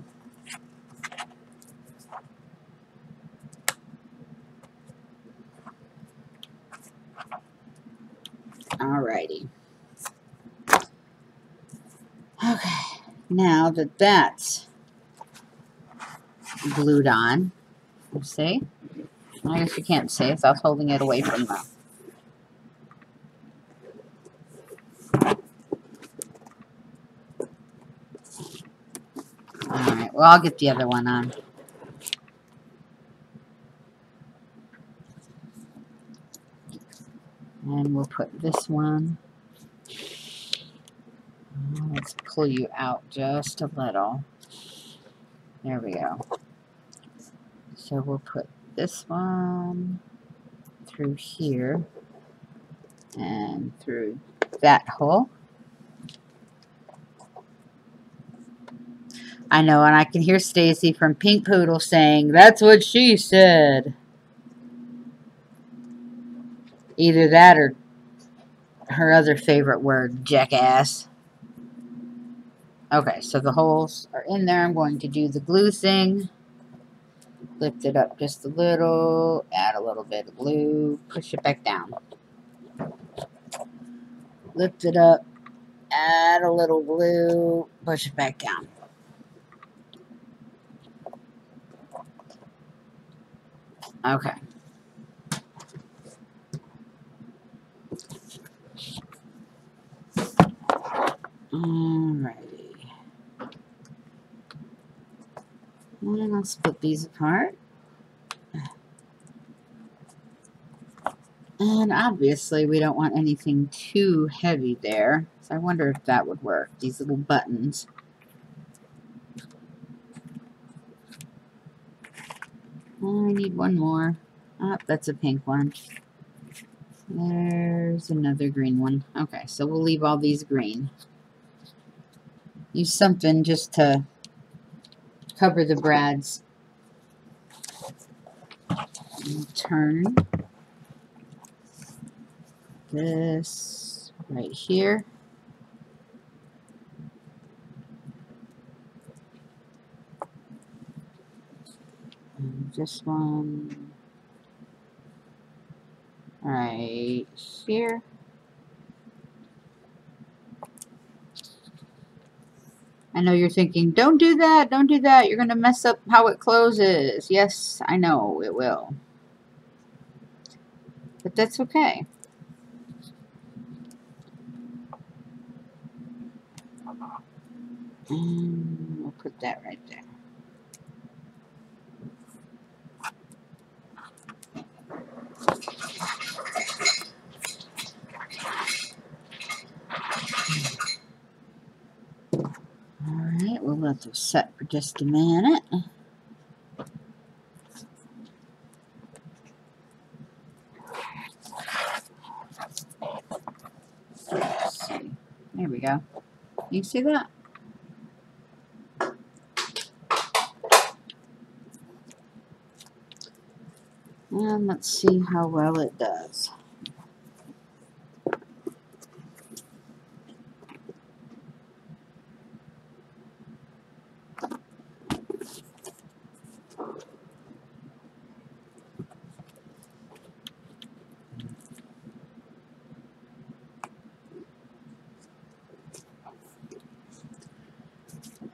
Alrighty. Okay, now that that's glued on, you see? I guess you can't see it, so I was holding it away from the Alright, well, I'll get the other one on. And we'll put this one. Let's pull you out just a little. There we go. So we'll put this one through here and through that hole. I know, and I can hear Stacy from Pink Poodle saying, "That's what she said." Either that or her other favorite word, jackass. Okay, so the holes are in there. I'm going to do the glue thing. Lift it up just a little, add a little bit of glue, push it back down. Lift it up, add a little glue, push it back down. Okay. Alrighty. And I'll split these apart. And obviously we don't want anything too heavy there. So I wonder if that would work. These little buttons. Oh, I need one more. Oh, that's a pink one. There's another green one. Okay, so we'll leave all these green. Use something just to cover the brads. And turn this right here. And this one right here. I know you're thinking, don't do that, don't do that. You're going to mess up how it closes. Yes, I know it will. But that's okay. And we'll put that right there. Alright, we'll let those set for just a minute. Let's see. There we go. You see that? And let's see how well it does.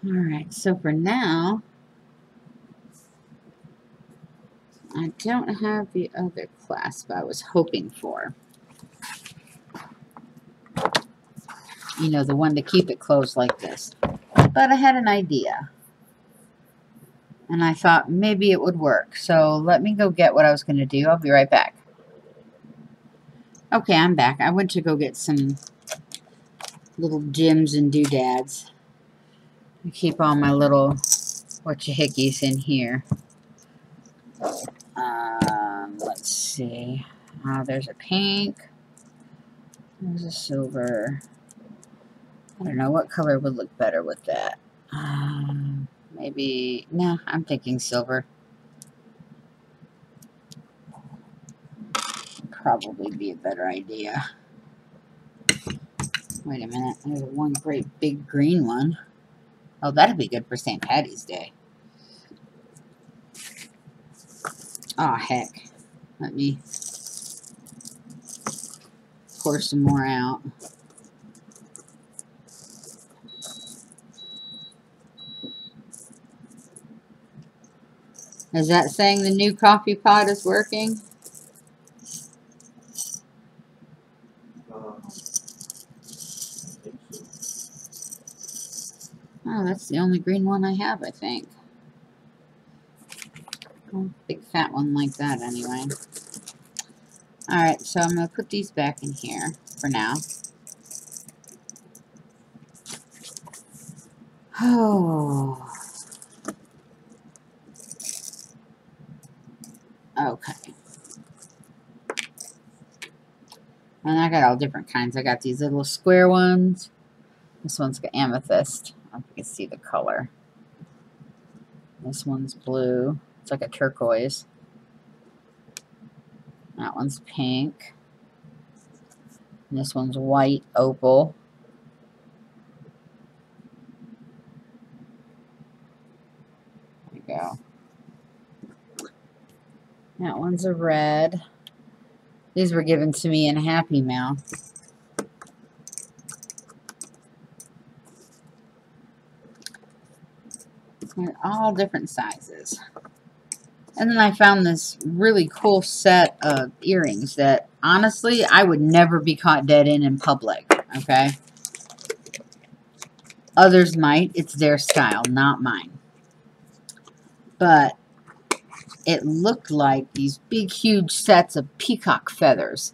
Alright, so for now, I don't have the other clasp I was hoping for. You know, the one to keep it closed like this. But I had an idea. And I thought maybe it would work. So let me go get what I was going to do. I'll be right back. Okay, I'm back. I went to go get some little gems and doodads. I keep all my little whatchahickeys in here. Let's see. There's a pink. There's a silver. I don't know what color would look better with that. Maybe, no, I'm thinking silver. Probably be a better idea. Wait a minute, there's one great big green one. Oh, that'd be good for St. Patty's Day. Oh, heck. Let me pour some more out. Is that saying the new coffee pot is working? Oh, that's the only green one I have, I think. Oh, big fat one like that, anyway. Alright, so I'm going to put these back in here for now. Oh. Okay. And I got all different kinds. I got these little square ones. This one's got amethyst. I don't know if you can see the color. This one's blue. It's like a turquoise. That one's pink. And this one's white opal. There you go. That one's a red. These were given to me in Happy Mail. They're all different sizes. And then I found this really cool set of earrings that, honestly, I would never be caught dead in public, okay? Others might. It's their style, not mine. But it looked like these big, huge sets of peacock feathers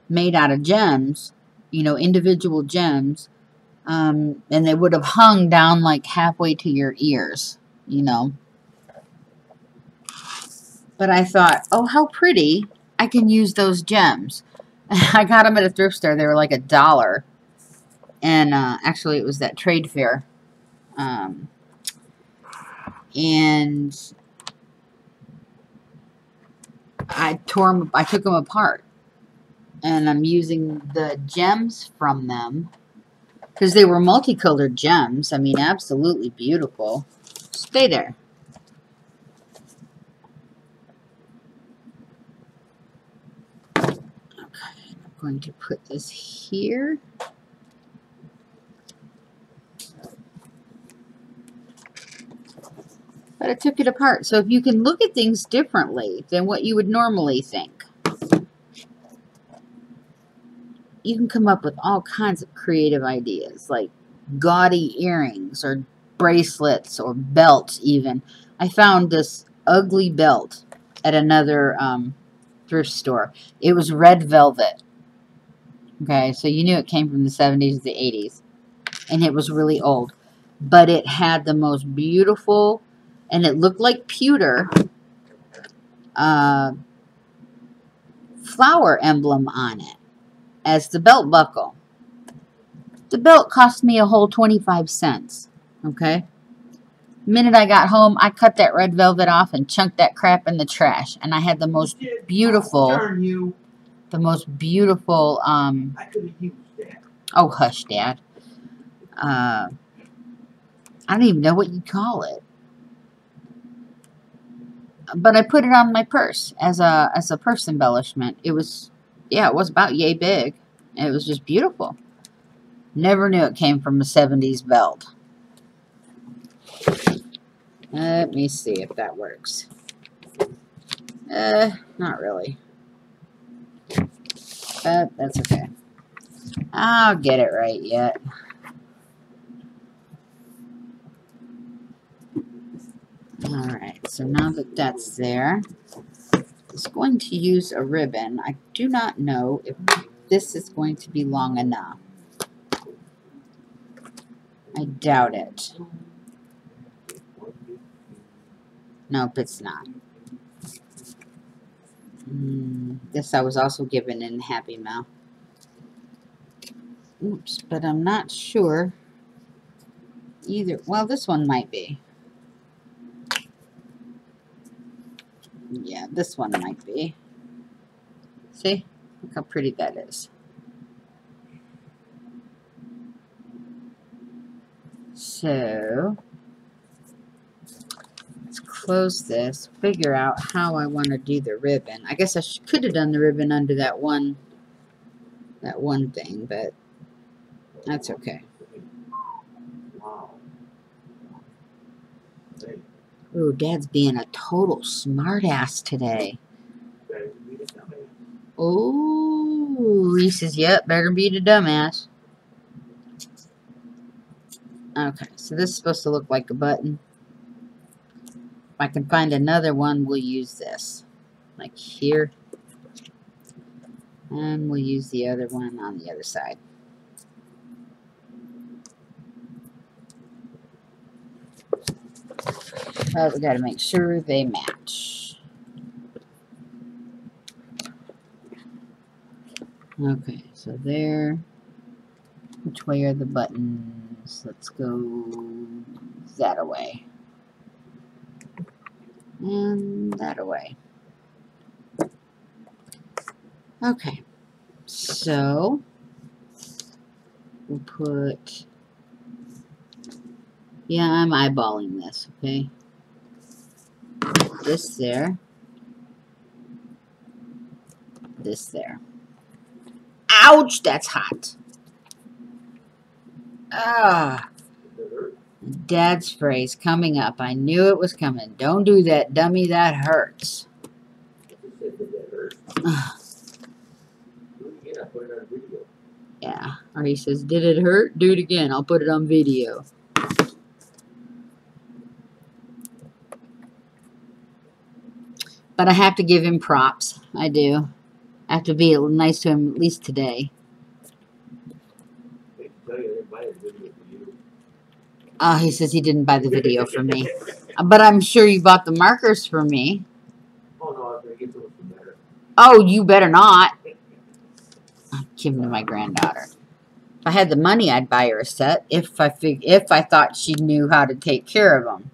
made out of gems, you know, individual gems. And they would have hung down like halfway to your ears, you know. But I thought, oh, how pretty. I can use those gems. I got them at a thrift store. They were like $1. And actually, it was that trade fair. And I took them apart. And I'm using the gems from them. Because they were multicolored gems. I mean, absolutely beautiful. Stay there. I'm going to put this here. But I took it apart. So if you can look at things differently than what you would normally think, you can come up with all kinds of creative ideas, like gaudy earrings or bracelets or belts even. I found this ugly belt at another thrift store. It was red velvet. Okay, so you knew it came from the 70s or the 80s. And it was really old. But it had the most beautiful, and it looked like pewter, flower emblem on it as the belt buckle. The belt cost me a whole 25 cents. Okay? The minute I got home, I cut that red velvet off and chunked that crap in the trash. And I had the most beautiful... Darn you. The most beautiful, I could have used that. oh, hush, Dad. I don't even know what you call it. But I put it on my purse as a purse embellishment. It was, yeah, it was about yay big. It was just beautiful. Never knew it came from a 70s belt. Let me see if that works. Not really. But that's okay. I'll get it right yet. Alright, so now that that's there, I'm just going to use a ribbon. I do not know if this is going to be long enough. I doubt it. Nope, it's not. This I was also given in Happy Mail. Oops, but I'm not sure either. Well, this one might be. Yeah, this one might be. See? Look how pretty that is. So, let's close this, figure out how I want to do the ribbon. I guess I could have done the ribbon under that one thing, but that's okay. Wow. Hey, Ooh, Dad's being a total smartass today. better be the dumbass. Ooh, he says, yep, better be the dumbass. Okay, so this is supposed to look like a button. If I can find another one, we'll use this. Like here. And we'll use the other one on the other side. But we got to make sure they match. Okay, so there. Which way are the buttons? Let's go that away. And that away. Okay, so we'll put, yeah, I'm eyeballing this, okay? This there. This there. Ouch, that's hot. Ah. Dad spray's coming up. I knew it was coming. Don't do that, dummy. That hurts. Yeah. Or he says, did it hurt? Do it again. I'll put it on video. But I have to give him props. I do. I have to be nice to him at least today. He says he didn't buy the video for me. But I'm sure you bought the markers for me. Oh, no, I'm going to get those from there. Oh, you better not. I'll give them to my granddaughter. If I had the money, I'd buy her a set. If I thought she knew how to take care of them.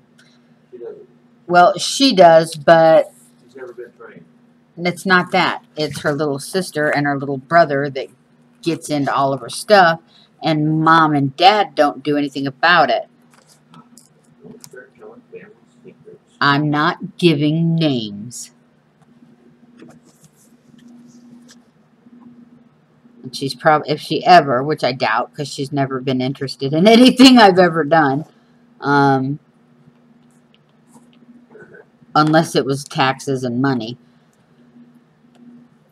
She doesn't. Well, she does, but She's never been trained. it's not that. It's her little sister and her little brother that gets into all of her stuff, and Mom and Dad don't do anything about it. Don't start telling family secrets. I'm not giving names. And she's probably, if she ever, which I doubt, because she's never been interested in anything I've ever done, unless it was taxes and money.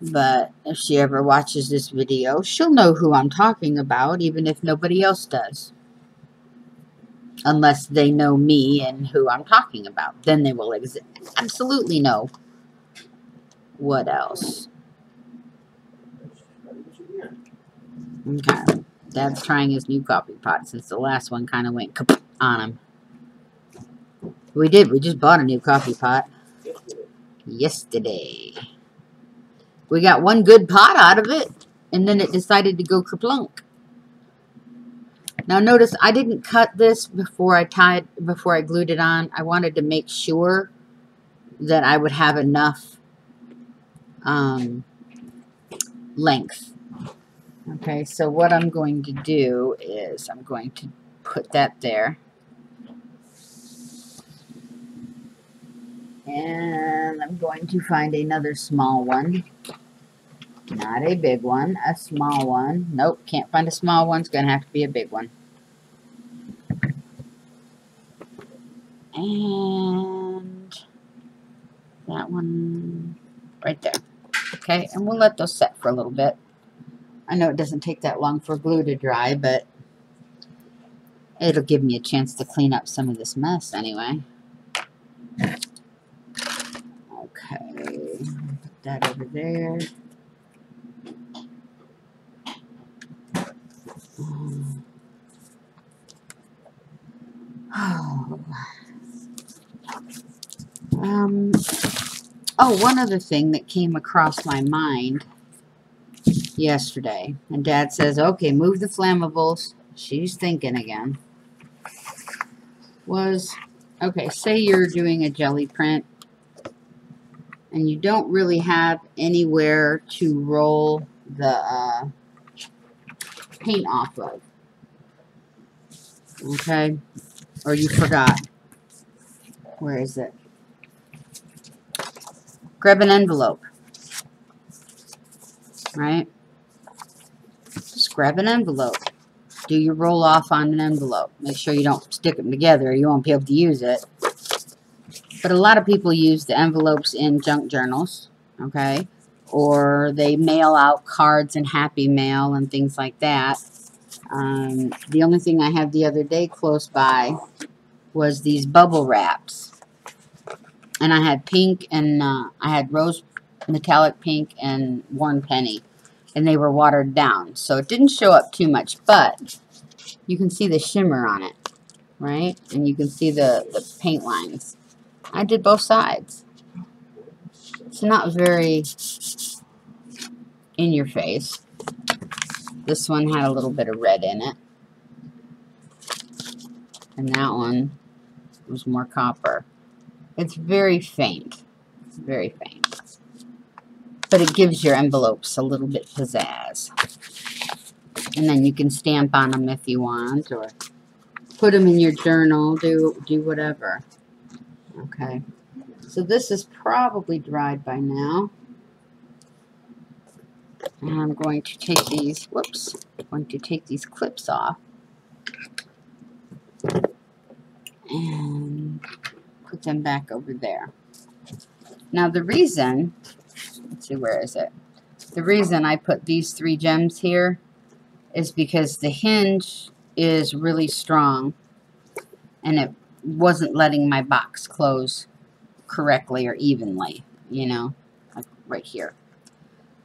But if she ever watches this video, she'll know who I'm talking about, even if nobody else does. Unless they know me and who I'm talking about. Then they will absolutely know. What else? Okay. Dad's trying his new coffee pot since the last one kind of went on him. We did. We just bought a new coffee pot. Yesterday. We got one good pot out of it. And then it decided to go kerplunk. Now notice I didn't cut this before I glued it on. I wanted to make sure that I would have enough length. Okay, so what I'm going to do is I'm going to put that there. And I'm going to find another small one. Not a big one, a small one. Nope, can't find a small one. It's going to have to be a big one. And that one right there. Okay, and we'll let those set for a little bit. I know it doesn't take that long for glue to dry, but it'll give me a chance to clean up some of this mess anyway. Okay, put that over there. Oh, one other thing that came across my mind yesterday, and Dad says, okay, move the flammables. She's thinking again. Was, okay, say you're doing a jelly print and you don't really have anywhere to roll the paint off of. Okay? Or you forgot. Where is it? Grab an envelope. Right? Just grab an envelope. Do your roll off on an envelope. Make sure you don't stick them together or you won't be able to use it. But a lot of people use the envelopes in junk journals. Okay? Or they mail out cards in Happy Mail and things like that. The only thing I had the other day close by was these bubble wraps. And I had pink and I had rose metallic pink and worn penny. And they were watered down. So it didn't show up too much, but you can see the shimmer on it, right? And you can see the paint lines. I did both sides. It's not very in your face. This one had a little bit of red in it. And that one was more copper. It's very faint. It's very faint. But it gives your envelopes a little bit pizzazz. And then you can stamp on them if you want, or put them in your journal, do whatever. Okay. So this is probably dried by now. And I'm going to take these, whoops, I'm going to take these clips off. And put them back over there. Now the reason, let's see, where is it? The reason I put these 3 gems here is because the hinge is really strong and it wasn't letting my box close correctly or evenly, you know, like right here.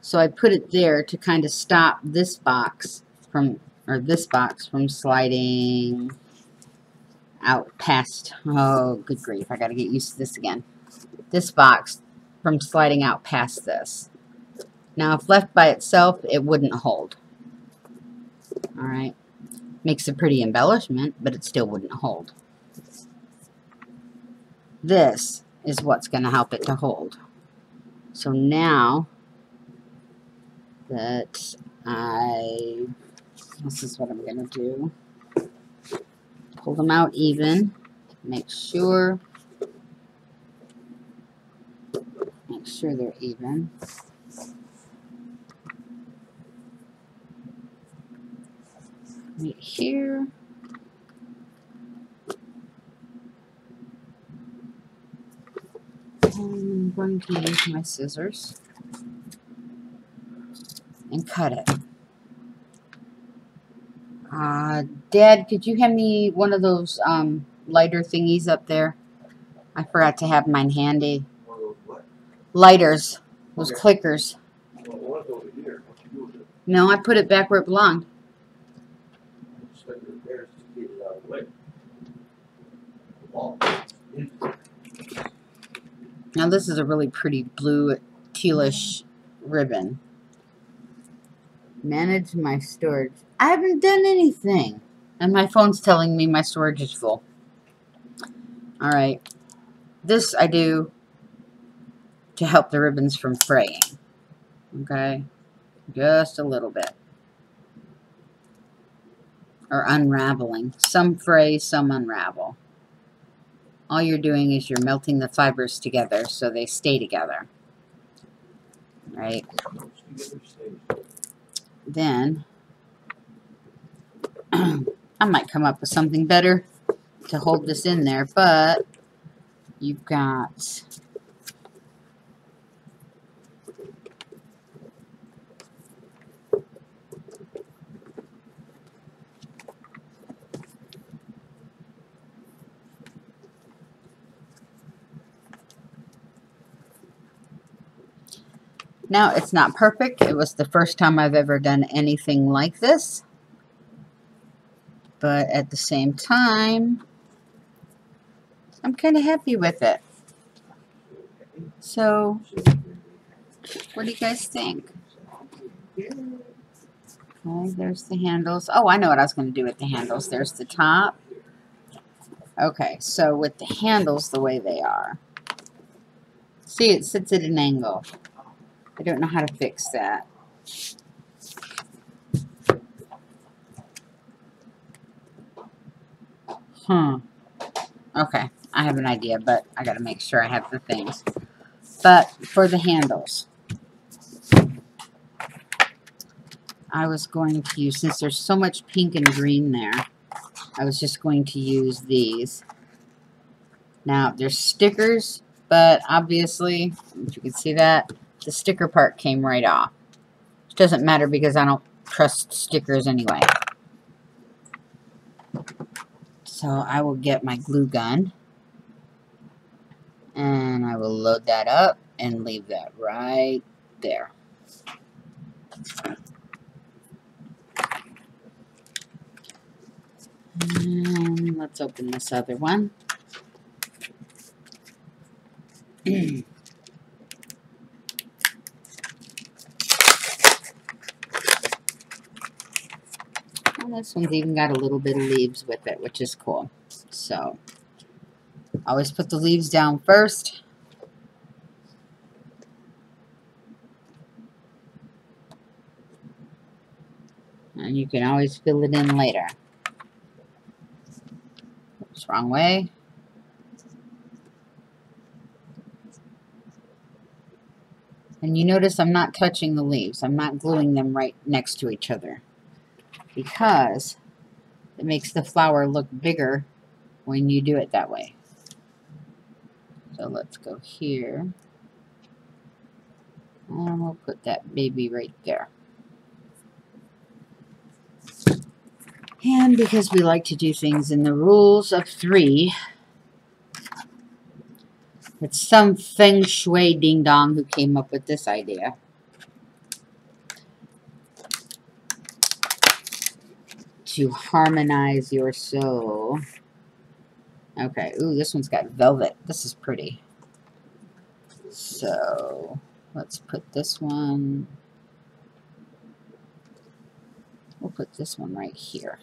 So I put it there to kind of stop this box from, sliding out past, oh, good grief, I gotta get used to this again. This box from sliding out past this. Now, if left by itself, it wouldn't hold. Alright. Makes a pretty embellishment, but it still wouldn't hold. This is what's going to help it to hold. So now that this is what I'm going to do. Pull them out even. Make sure they're even. Right here. And I'm going to use my scissors and cut it. Dad, could you hand me one of those lighter thingies up there? I forgot to have mine handy. One of those what? Lighters. Those Okay. clickers. Well, one's over here. What you do with it? No, I put it back where it belonged. Stick it there to get it out of the way. Wall. Now this is a really pretty blue tealish ribbon. Manage my storage. I haven't done anything. And my phone's telling me my storage is full. Alright. This I do to help the ribbons from fraying. Okay? Just a little bit. Or unraveling. Some fray, some unravel. All you're doing is you're melting the fibers together so they stay together. Right? Then, I might come up with something better to hold this in there, but you've got now, it's not perfect. It was the first time I've ever done anything like this. But at the same time, I'm kind of happy with it. So, what do you guys think? Okay, there's the handles. Oh, I know what I was going to do with the handles. There's the top. Okay, so with the handles the way they are. See, it sits at an angle. I don't know how to fix that. Okay, I have an idea, but I got to make sure I have the things. But for the handles, I was going to use, since there's so much pink and green there, I was just going to use these. Now, there's stickers, but obviously, if you can see that, the sticker part came right off. It doesn't matter because I don't trust stickers anyway. So I will get my glue gun and I will load that up and leave that right there. And let's open this other one. And this one's even got a little bit of leaves with it, which is cool. So, always put the leaves down first. And you can always fill it in later. Oops, wrong way. And you notice I'm not touching the leaves. I'm not gluing them right next to each other, because it makes the flower look bigger when you do it that way. So let's go here. And we'll put that baby right there. And because we like to do things in the rules of 3, it's some feng shui ding dong who came up with this idea. To harmonize your soul. Okay, ooh, this one's got velvet. This is pretty. So, let's put this one. We'll put this one right here.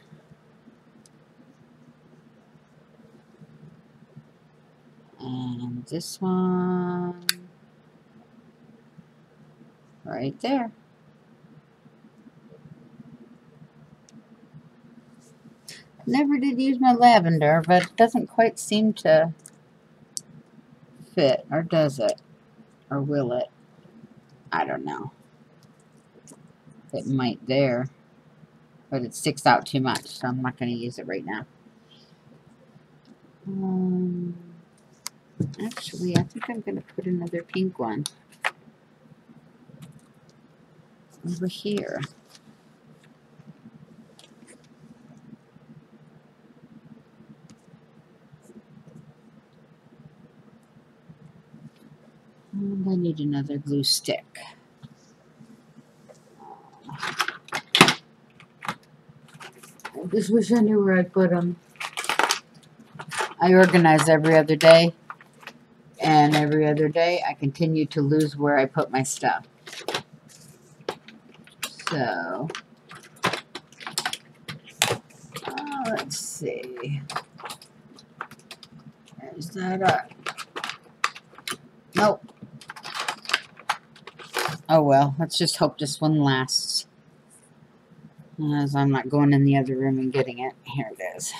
And this one right there. Never did use my lavender, but it doesn't quite seem to fit. Or does it? Or will it? I don't know. It might there. But it sticks out too much, so I'm not going to use it right now. Actually, I think I'm going to put another pink one over here. And I need another glue stick. I just wish I knew where I put them. I organize every other day, and every other day I continue to lose where I put my stuff. So, let's see. There's that. Nope. Oh well, let's just hope this one lasts. As I'm not going in the other room and getting it. Here it is.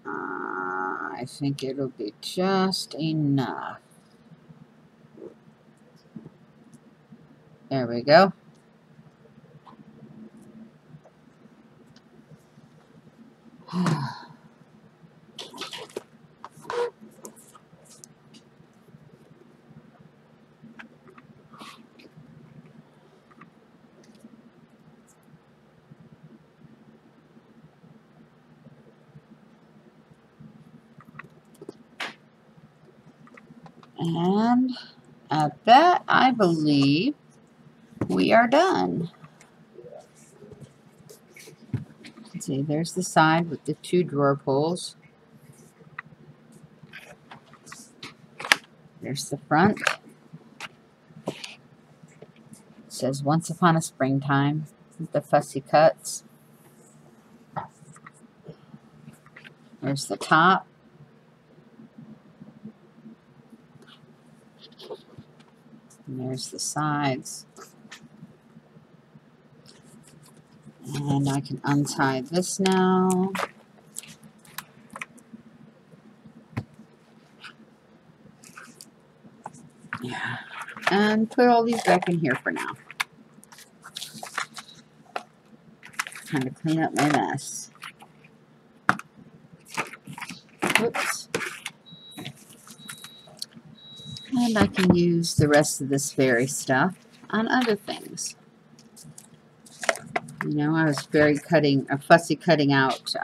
I think it'll be just enough. There we go. And at that, I believe we are done. Let's see, there's the side with the 2 drawer pulls. There's the front. It says Once Upon a Springtime with the fussy cuts. There's the top. And there's the sides. And I can untie this now. Yeah. And put all these back in here for now. Kind of clean up my mess. Whoops. And I can use the rest of this fairy stuff on other things. You know, I was fussy cutting out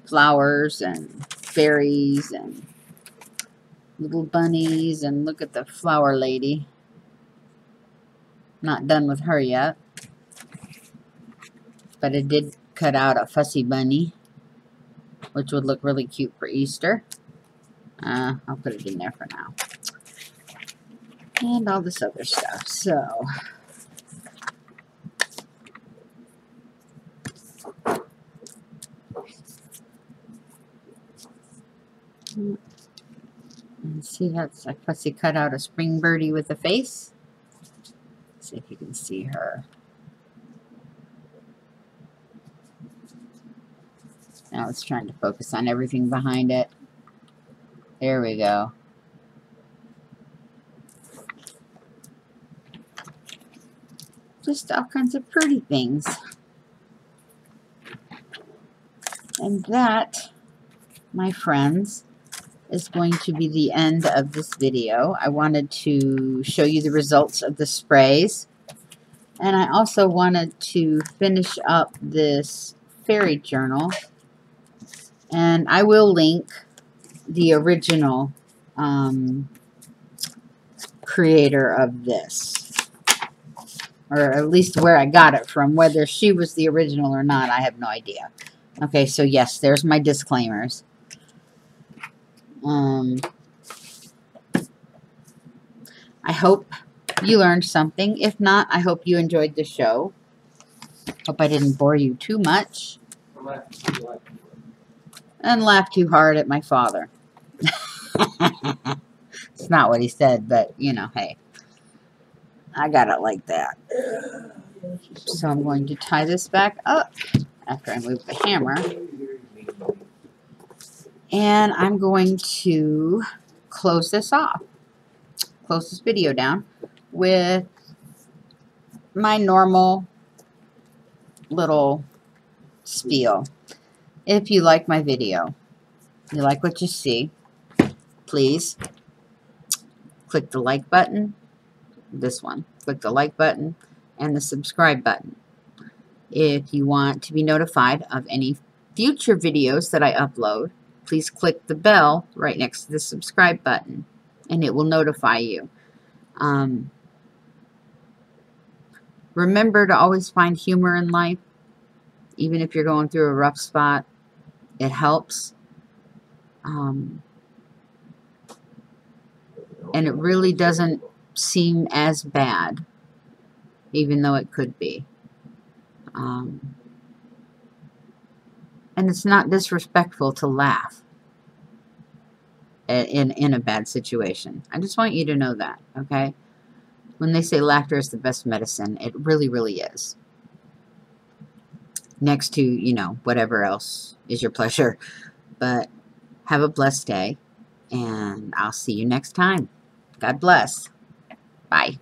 flowers and berries and little bunnies, and look at the flower lady. Not done with her yet, but I did cut out a fussy bunny, which would look really cute for Easter. I'll put it in there for now. And all this other stuff. So, and see, that's I fussy cut out a spring birdie with a face. Let's see if you can see her. Now it's trying to focus on everything behind it. There we go. Just all kinds of pretty things. And that, my friends, is going to be the end of this video. I wanted to show you the results of the sprays. And I also wanted to finish up this fairy journal. And I will link the original creator of this. Or at least where I got it from. Whether she was the original or not, I have no idea. Okay, so yes, there's my disclaimers. I hope you learned something. If not, I hope you enjoyed the show. Hope I didn't bore you too much. And laugh too hard at my father. It's not what he said, but, you know, hey. I got it like that. So I'm going to tie this back up after I move the hammer. And I'm going to close this off. Close this video down with my normal little spiel. If you like my video, you like what you see, please click the like button, this one, click the like button and the subscribe button. If you want to be notified of any future videos that I upload, please click the bell right next to the subscribe button and it will notify you. Remember to always find humor in life, even if you're going through a rough spot. It helps. And it really doesn't seem as bad, even though it could be. And it's not disrespectful to laugh in a bad situation. I just want you to know that, okay? When they say laughter is the best medicine, it really, really is. Next to, you know, whatever else is your pleasure. But have a blessed day, and I'll see you next time. God bless. Bye.